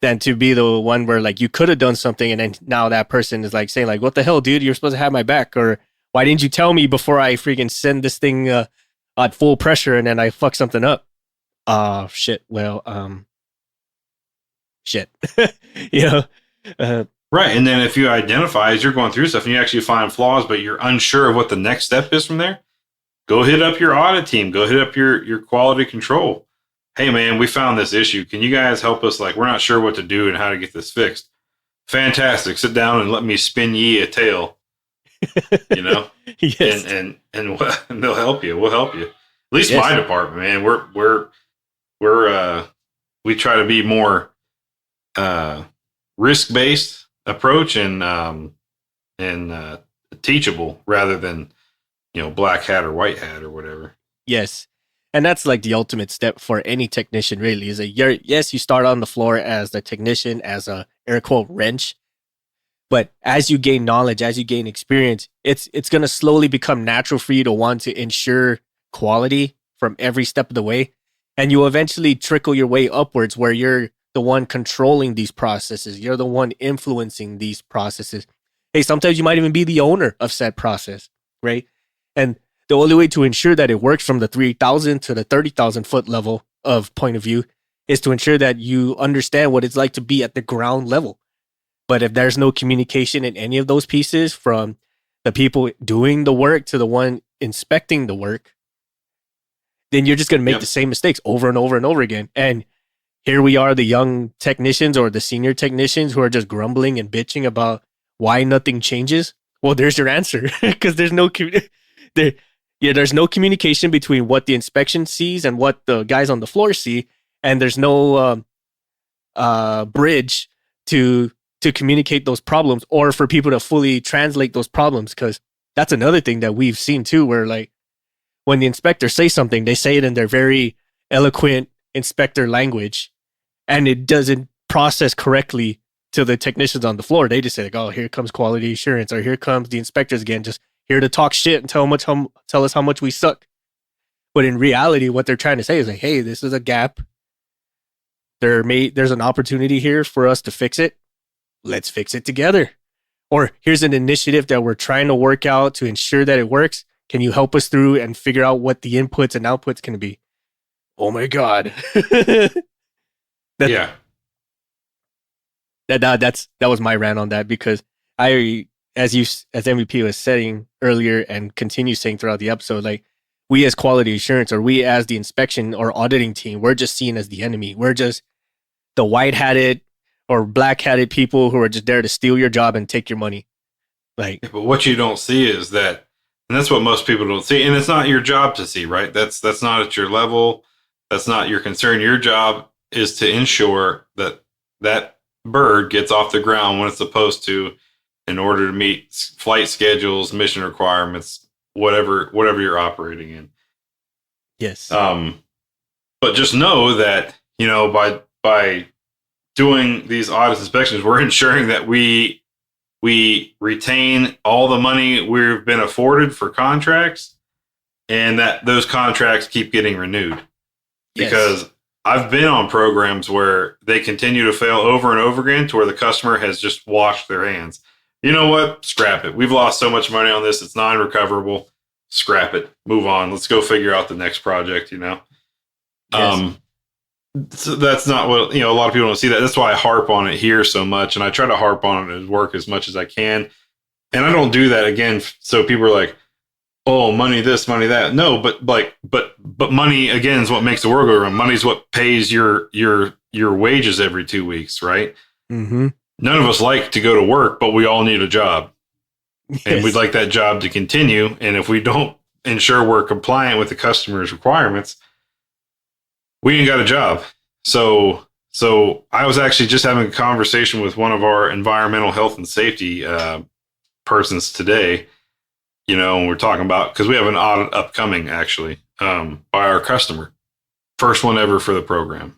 than to be the one where like you could have done something and then now that person is like saying like, what the hell, dude, you're supposed to have my back, or why didn't you tell me before I freaking send this thing at full pressure and then I fuck something up? Shit. Well, shit. you know. Right. And then if you identify as you're going through stuff and you actually find flaws, but you're unsure of what the next step is from there, go hit up your audit team. Go hit up your quality control. Hey, man, we found this issue. Can you guys help us? Like, we're not sure what to do and how to get this fixed. Fantastic. Sit down and let me spin ye a tale. You know? Yes. And they'll help you. We'll help you. At least Yes. my department, man. We try to be more risk-based approach and teachable rather than, black hat or white hat or whatever. Yes. And that's like the ultimate step for any technician, really, is that you start on the floor as the technician, as a air quote wrench. But as you gain knowledge, as you gain experience, it's going to slowly become natural for you to want to ensure quality from every step of the way. And you eventually trickle your way upwards where you're the one controlling these processes. You're the one influencing these processes. Hey, sometimes you might even be the owner of said process, right? And the only way to ensure that it works from the 3,000 to the 30,000 foot level of point of view is to ensure that you understand what it's like to be at the ground level. But if there's no communication in any of those pieces, from the people doing the work to the one inspecting the work, then you're just going to make the same mistakes over and over and over again. And here we are, the young technicians or the senior technicians who are just grumbling and bitching about why nothing changes. Well, there's your answer, because there's no communication between what the inspection sees and what the guys on the floor see, and there's no bridge to communicate those problems or for people to fully translate those problems. Because that's another thing that we've seen too, where like when the inspectors say something, they say it in their very eloquent inspector language, and it doesn't process correctly to the technicians on the floor. They just say like, oh, here comes quality assurance, or here comes the inspectors again, just here to talk shit and tell us how much we suck. But in reality, what they're trying to say is like, hey, this is a gap. there's an opportunity here for us to fix it. Let's fix it together. Or here's an initiative that we're trying to work out to ensure that it works. Can you help us through and figure out what the inputs and outputs can be? Oh my God. Yeah. That was my rant on that, because as MVP was saying earlier and continue saying throughout the episode, like, we as quality assurance, or we as the inspection or auditing team, we're just seen as the enemy. We're just the white hatted or black hatted people who are just there to steal your job and take your money. Like, But what you don't see is that, and that's what most people don't see, and it's not your job to see, right? That's not at your level. That's not your concern. Your job is to ensure that that bird gets off the ground when it's supposed to, in order to meet flight schedules, mission requirements, whatever you're operating in. yes. But just know that, by doing these audit inspections, we're ensuring that we retain all the money we've been afforded for contracts, and that those contracts keep getting renewed. Yes. Because I've been on programs where they continue to fail over and over again, to where the customer has just washed their hands. You know what? Scrap it. We've lost so much money on this. It's non-recoverable. Scrap it. Move on. Let's go figure out the next project, Yes. So that's not what, a lot of people don't see that. That's why I harp on it here so much. And I try to harp on it at work as much as I can. And I don't do that again. So people are like, oh, money this, money that. No, but money, again, is what makes the world go around. Money is what pays your wages every 2 weeks, right? Mm-hmm. None of us like to go to work, but we all need a job. Yes. And we'd like that job to continue. And if we don't ensure we're compliant with the customer's requirements, we ain't got a job. So I was actually just having a conversation with one of our environmental health and safety persons today, and we're talking about, because we have an audit upcoming, actually, by our customer. First one ever for the program.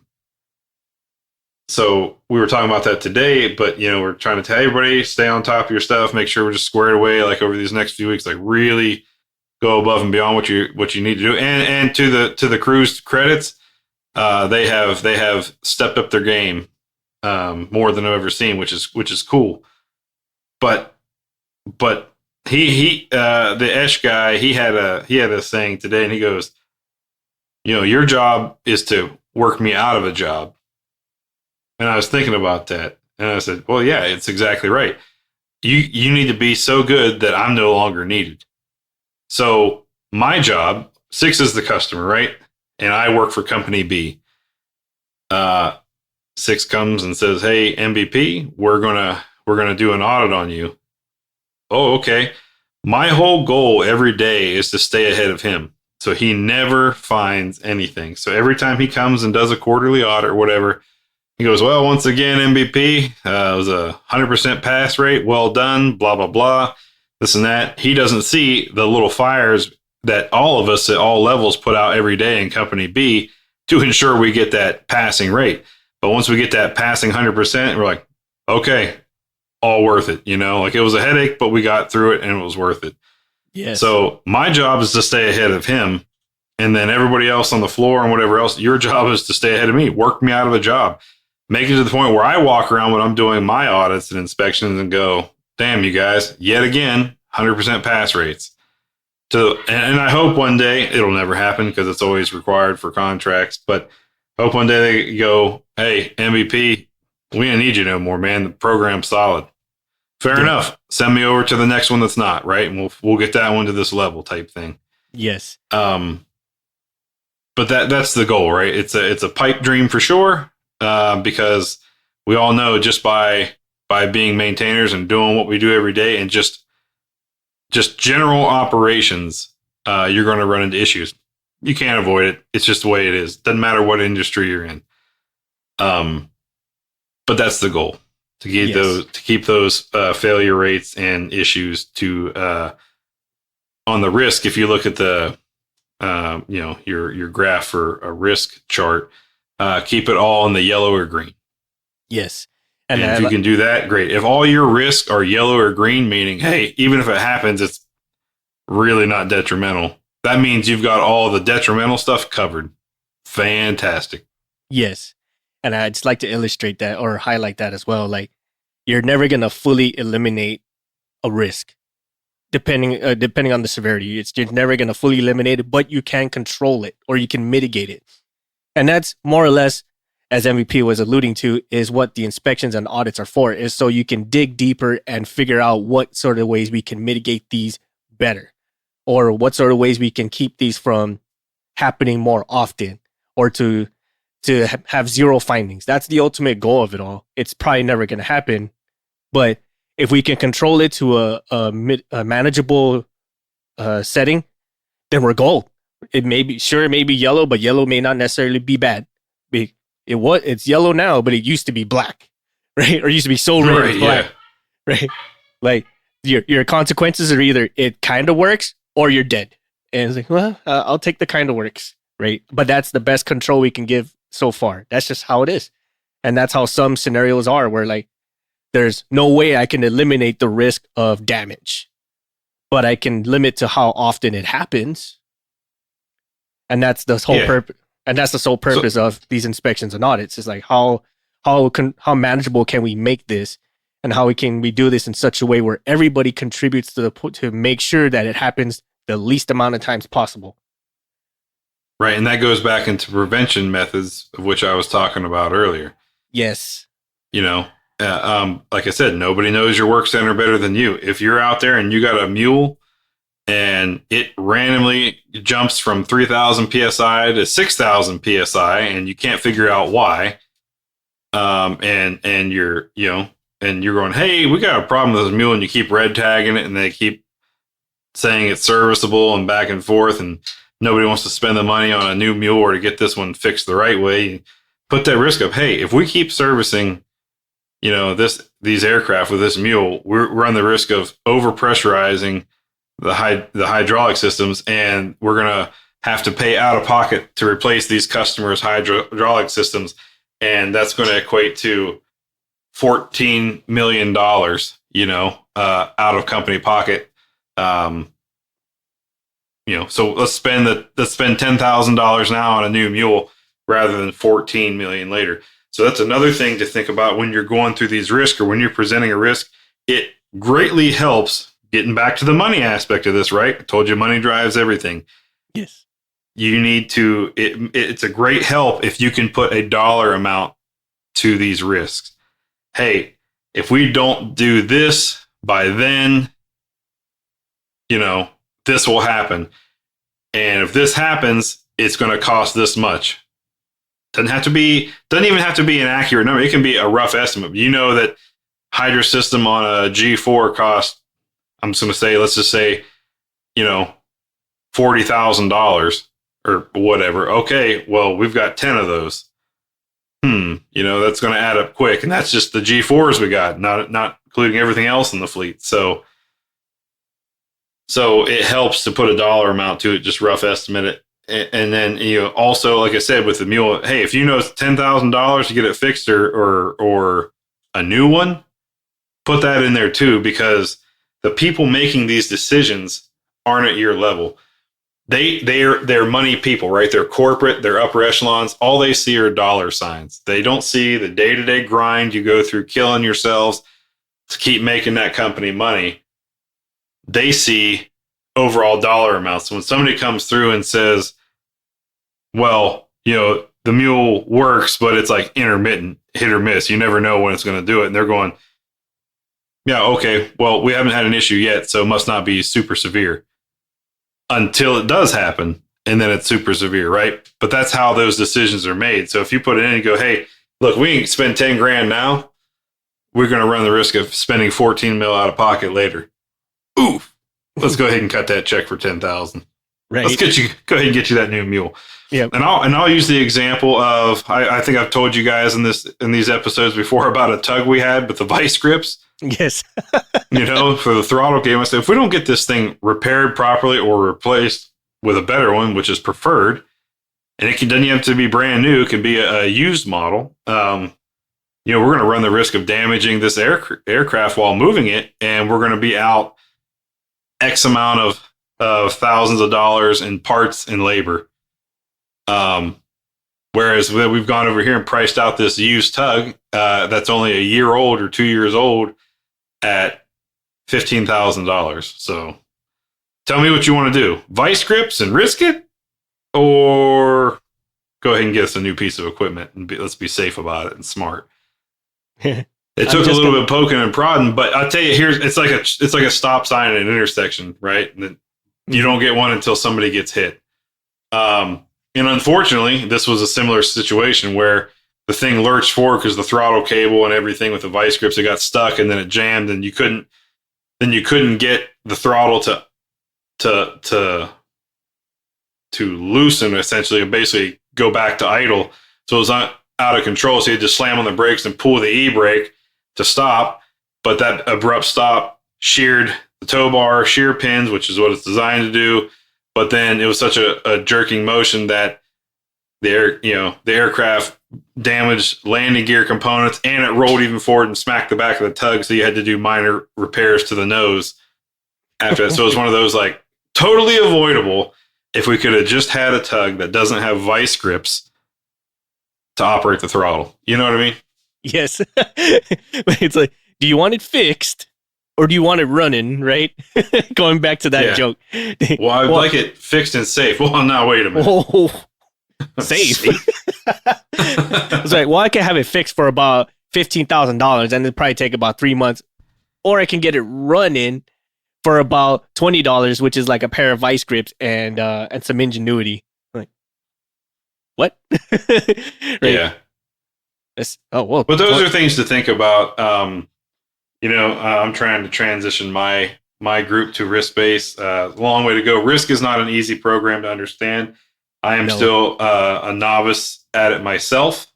So we were talking about that today, but, we're trying to tell everybody, stay on top of your stuff, make sure we're just squared away, like, over these next few weeks, like, really go above and beyond what you need to do. And to the crew's credits, they have stepped up their game more than I've ever seen, which is cool. But he the Esh guy, he had a saying today, and he goes, your job is to work me out of a job. And I was thinking about that, and I said, well, yeah, it's exactly right. You need to be so good that I'm no longer needed. So my job, 6 is the customer, right? And I work for company B. 6 comes and says, hey, MVP, we're gonna do an audit on you. Oh, okay. My whole goal every day is to stay ahead of him, so he never finds anything. So every time he comes and does a quarterly audit or whatever, he goes, well, once again, MVP, it was a 100% pass rate. Well done, blah, blah, blah, this and that. He doesn't see the little fires that all of us at all levels put out every day in company B to ensure we get that passing rate. But once we get that passing 100%, we're like, okay, all worth it. Like, it was a headache, but we got through it and it was worth it. Yes. So my job is to stay ahead of him. And then everybody else on the floor and whatever else, your job is to stay ahead of me, work me out of a job, make it to the point where I walk around when I'm doing my audits and inspections and go, damn, you guys, yet again, 100% pass rates. And I hope one day, it'll never happen because it's always required for contracts, but hope one day they go, hey, MVP, we don't need you no more, man. The program's solid. Fair enough. Send me over to the next one that's not, right? And we'll get that one to this level type thing. Yes. But that's the goal, right? It's a pipe dream for sure. Because we all know, just by being maintainers and doing what we do every day, and just general operations, you're going to run into issues. You can't avoid it. It's just the way it is. Doesn't matter what industry you're in. But that's the goal, to keep those failure rates and issues to on the risk. If you look at the your graph for a risk chart, keep it all in the yellow or green. Yes. And if you can do that, great. If all your risks are yellow or green, meaning, hey, even if it happens, it's really not detrimental, that means you've got all the detrimental stuff covered. Fantastic. Yes. And I just like to illustrate that or highlight that as well. Like, you're never going to fully eliminate a risk depending on the severity. It's you're never going to fully eliminate it, but you can control it or you can mitigate it. And that's more or less, as MVP was alluding to, is what the inspections and audits are for, is so you can dig deeper and figure out what sort of ways we can mitigate these better, or what sort of ways we can keep these from happening more often, or to have zero findings. That's the ultimate goal of it all. It's probably never going to happen, but if we can control it to a manageable setting, then we're gold. It may be yellow, but yellow may not necessarily be bad. It's yellow now, but it used to be black, right? Or it used to be so red, right, black, yeah. Right? Like your consequences are either it kind of works or you're dead. And it's like, well, I'll take the kind of works, right? But that's the best control we can give so far. That's just how it is, and that's how some scenarios are, where like there's no way I can eliminate the risk of damage, but I can limit to how often it happens. And that's the whole purpose. And that's the sole purpose of these inspections and audits, is like how manageable can we make this, and how can we do this in such a way where everybody contributes to make sure that it happens the least amount of times possible. Right, and that goes back into prevention methods, of which I was talking about earlier. Yes. You know, like I said, nobody knows your work center better than you. If you're out there and you got a mule and it randomly jumps from 3,000 psi to 6,000 psi, and you can't figure out why, and you're going, hey, we got a problem with this mule, and you keep red tagging it, and they keep saying it's serviceable and back and forth, and nobody wants to spend the money on a new mule or to get this one fixed the right way. You put that risk up. Hey, if we keep servicing, these aircraft with this mule, we run the risk of overpressurizing the hydraulic systems, and we're gonna have to pay out of pocket to replace these customers' hydraulic systems, and that's going to equate to $14 million, out of company pocket. So let's spend $10,000 now on a new mule rather than 14 million later. So that's another thing to think about when you're going through these risks, or when you're presenting a risk. It greatly helps. Getting back to the money aspect of this, right? I told you money drives everything. Yes. You need to, it's a great help if you can put a dollar amount to these risks. Hey, if we don't do this by then, this will happen. And if this happens, it's going to cost this much. Doesn't even have to be an accurate number. It can be a rough estimate. You know that Hydra system on a G4 costs, I'm just going to say, let's just say, $40,000 or whatever. Okay, well, we've got 10 of those. That's going to add up quick. And that's just the G4s we got, not including everything else in the fleet. So it helps to put a dollar amount to it, just rough estimate it. And then, also, like I said, with the mule, hey, if it's $10,000 to get it fixed or a new one, put that in there too, because the people making these decisions aren't at your level. They're money people, right? They're corporate, they're upper echelons. All they see are dollar signs. They don't see the day-to-day grind you go through killing yourselves to keep making that company money. They see overall dollar amounts. When somebody comes through and says, well, the mule works, but it's like intermittent, hit or miss. You never know when it's going to do it. And they're going, yeah, okay, well, we haven't had an issue yet, so it must not be super severe until it does happen, and then it's super severe, right? But that's how those decisions are made. So if you put it in and go, hey, look, we can spend 10 grand now, we're going to run the risk of spending 14 mil out of pocket later. Oof. Let's go ahead and cut that check for 10,000. Right. Let's go ahead and get you that new mule. Yeah. And I'll use the example of, I think I've told you guys in these episodes before about a tug we had with the vice grips. Yes. For the throttle game. I said, if we don't get this thing repaired properly or replaced with a better one, which is preferred, and doesn't have to be brand new, it can be a used model. We're going to run the risk of damaging this aircraft while moving it, and we're going to be out X amount of thousands of dollars in parts and labor. Whereas we've gone over here and priced out this used tug that's only a year old or 2 years old at $15,000. So tell me what you want to do: vice grips and risk it, or go ahead and get us a new piece of equipment and let's be safe about it and smart. It took a little bit of poking and prodding, but I'll tell you, it's like a stop sign at an intersection, right? And you don't get one until somebody gets hit. And unfortunately, this was a similar situation where the thing lurched forward because the throttle cable and everything with the vice grips, it got stuck and then it jammed, and you couldn't get the throttle to loosen, essentially, and basically go back to idle. So it was out of control. So you had to slam on the brakes and pull the e-brake to stop. But that abrupt stop sheared the tow bar, shear pins, which is what it's designed to do. But then it was such a jerking motion that the aircraft damaged landing gear components, and it rolled even forward and smacked the back of the tug. So you had to do minor repairs to the nose after that. So it was one of those like totally avoidable if we could have just had a tug that doesn't have vice grips to operate the throttle. You know what I mean? Yes. It's like, do you want it fixed or do you want it running, right? Going back to that joke. Well, I'd like it fixed and safe. Well, now, wait a minute. Oh, safe? It's like, well, I can have it fixed for about $15,000 and it'll probably take about 3 months. Or I can get it running for about $20, which is like a pair of vice grips and some ingenuity. Like, what? Right? Yeah. Well. But those are things to think about. I'm trying to transition my group to risk-based. Long way to go. Risk is not an easy program to understand. I am still a novice at it myself.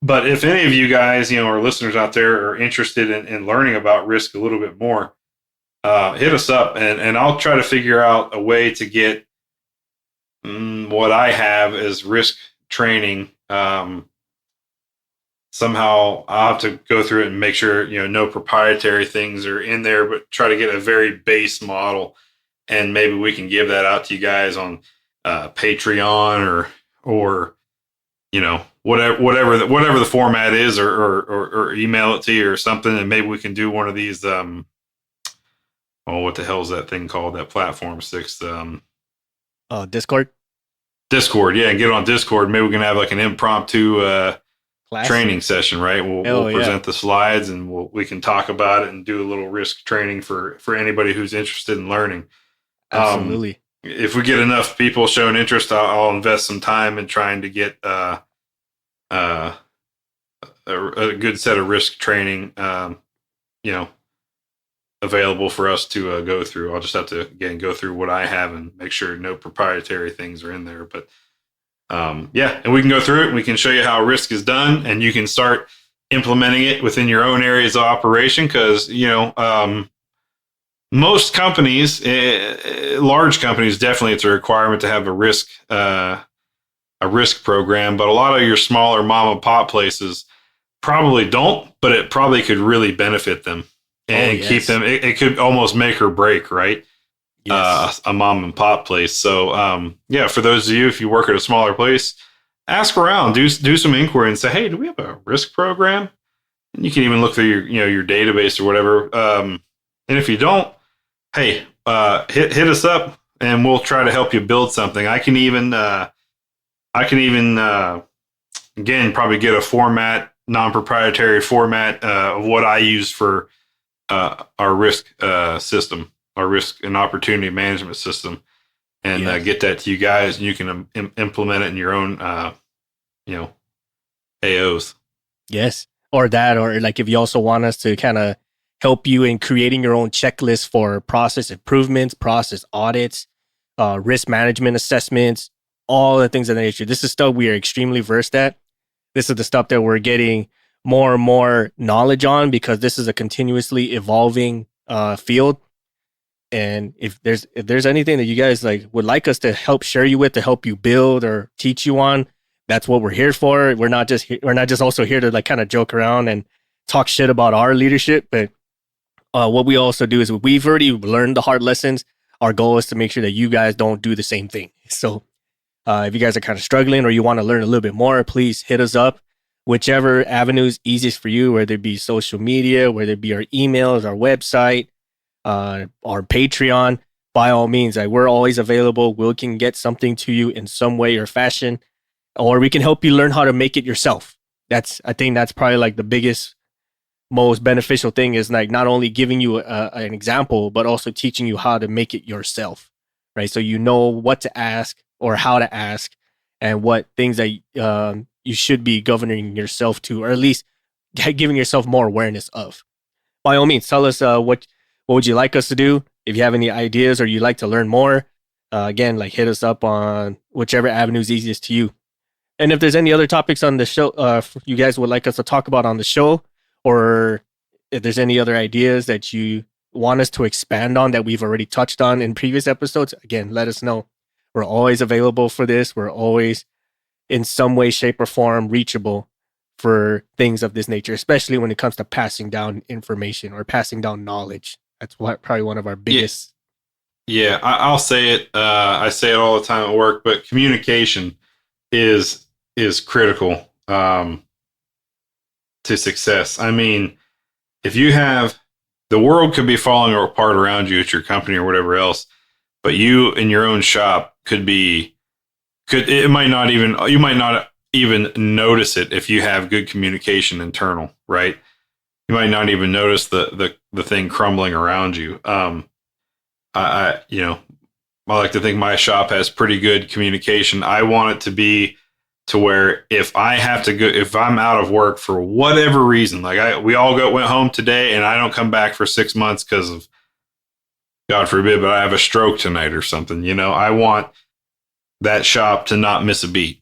But if any of you guys, or listeners out there are interested in learning about risk a little bit more, hit us up and I'll try to figure out a way to get what I have as risk training. Somehow I'll have to go through it and make sure, no proprietary things are in there, but try to get a very base model. And maybe we can give that out to you guys on Patreon or whatever the format is, or email it to you or something. And maybe we can do one of these, what the hell is that thing called? That platform six, Discord. Discord. Yeah. And get on Discord. Maybe we can have like an impromptu, training session, right? We'll present the slides and we can talk about it and do a little risk training for anybody who's interested in learning. Absolutely. If we get enough people showing interest, I'll invest some time in trying to get a good set of risk training, available for us to go through. I'll just have to again go through what I have and make sure no proprietary things are in there, but. And we can go through it and we can show you how risk is done and you can start implementing it within your own areas of operation. Cause most companies, large companies, definitely it's a requirement to have a risk program, but a lot of your smaller mom and pop places probably don't, but it probably could really benefit them and keep them. It could almost make or break, right? Yes. A mom and pop place. So, for those of you, if you work at a smaller place, ask around, do some inquiry and say, hey, do we have a risk program? And you can even look through your database or whatever. And if you don't, hey, hit us up and we'll try to help you build something. I can even again, probably get a format, non-proprietary format of what I use for our risk system. Our risk and opportunity management system, and get that to you guys, and you can implement it in your own, AOs. Yes, or like if you also want us to kind of help you in creating your own checklist for process improvements, process audits, risk management assessments, all the things of that nature. This is stuff we are extremely versed at. This is the stuff that we're getting more and more knowledge on because this is a continuously evolving field. And if there's anything that you guys would like us to help share you with, to help you build or teach you on, that's what we're here for. We're not just also here to kind of joke around and talk shit about our leadership, but what we also do is we've already learned the hard lessons. Our goal is to make sure that you guys don't do the same thing. So If you guys are kind of struggling or you want to learn a little bit more, please hit us up. Whichever avenue is easiest for you, whether it be social media, whether it be our emails, our website, our Patreon, by all means, we're always available. We can get something to you in some way or fashion, or we can help you learn how to make it yourself. I think that's probably like the biggest, most beneficial thing is like not only giving you an example, but also teaching you how to make it yourself, right? So you know what to ask or how to ask and what things that you should be governing yourself to, or at least giving yourself more awareness of. By all means, tell us what would you like us to do? If you have any ideas or you'd like to learn more, again, like hit us up on whichever avenue is easiest to you. And if there's any other topics on the show you guys would like us to talk about on the show, or if there's any other ideas that you want us to expand on that we've already touched on in previous episodes, again, let us know. We're always available for this. We're always in some way, shape, or form reachable for things of this nature, especially when it comes to passing down information or passing down knowledge. That's probably one of our biggest. Yeah, I'll say it. I say it all the time at work, but communication is critical to success. I mean, if you have, the world could be falling apart around you at your company or whatever else, but you in your own shop you might not even notice it if you have good communication internal, right? You might not even notice the thing crumbling around you. I like to think my shop has pretty good communication. I want it to be to where if I'm out of work for whatever reason, like we all went home today and I don't come back for 6 months because of, God forbid, but I have a stroke tonight or something, I want that shop to not miss a beat.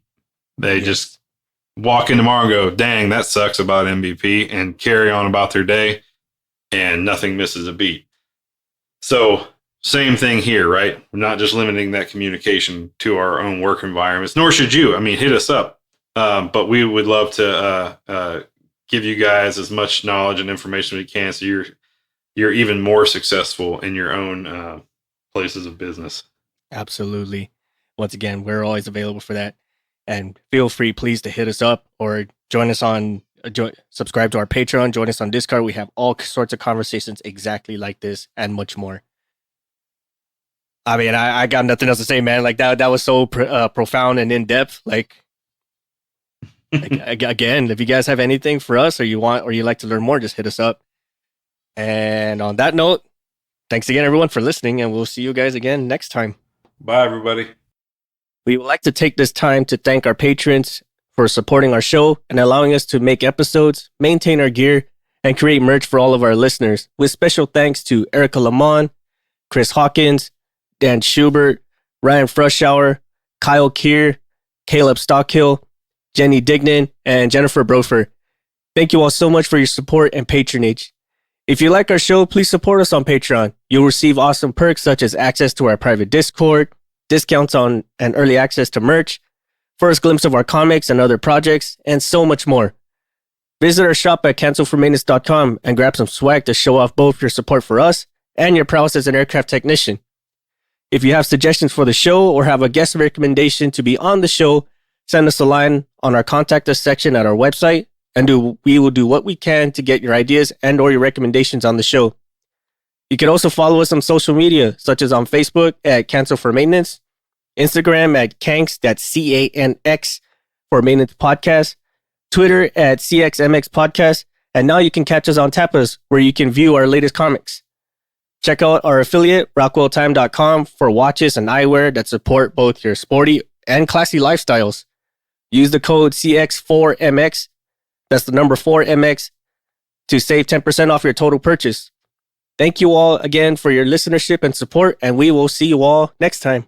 They just walk in tomorrow and go, dang, that sucks about MVP, and carry on about their day and nothing misses a beat. So same thing here, right? We're not just limiting that communication to our own work environments, nor should you. I mean, hit us up. But we would love to give you guys as much knowledge and information as we can, so you're even more successful in your own places of business. Absolutely. Once again, we're always available for that. And feel free, please, to hit us up or join us on, subscribe to our Patreon, join us on Discord. We have all sorts of conversations exactly like this and much more. I mean, I got nothing else to say, man. Like that was so profound and in depth. Like again, if you guys have anything for us or you like to learn more, just hit us up. And on that note, thanks again, everyone, for listening, and we'll see you guys again next time. Bye, everybody. We would like to take this time to thank our patrons for supporting our show and allowing us to make episodes, maintain our gear, and create merch for all of our listeners. With special thanks to Erica Lamont, Chris Hawkins, Dan Schubert, Ryan Frushauer, Kyle Keir, Caleb Stockhill, Jenny Dignan, and Jennifer Brofer. Thank you all so much for your support and patronage. If you like our show, please support us on Patreon. You'll receive awesome perks such as access to our private Discord, discounts on and early access to merch, first glimpse of our comics and other projects, and so much more. Visit our shop at cancelformaintenance.com and grab some swag to show off both your support for us and your prowess as an aircraft technician. If you have suggestions for the show or have a guest recommendation to be on the show, send us a line on our contact us section at our website, and we will do what we can to get your ideas and or your recommendations on the show. You can also follow us on social media, such as on Facebook at Cancel for Maintenance, Instagram at Canx, that's CANX for Maintenance Podcast, Twitter at CXMX Podcast, and now you can catch us on Tapas, where you can view our latest comics. Check out our affiliate, rockwelltime.com, for watches and eyewear that support both your sporty and classy lifestyles. Use the code CX4MX, that's the number 4MX, to save 10% off your total purchase. Thank you all again for your listenership and support, and we will see you all next time.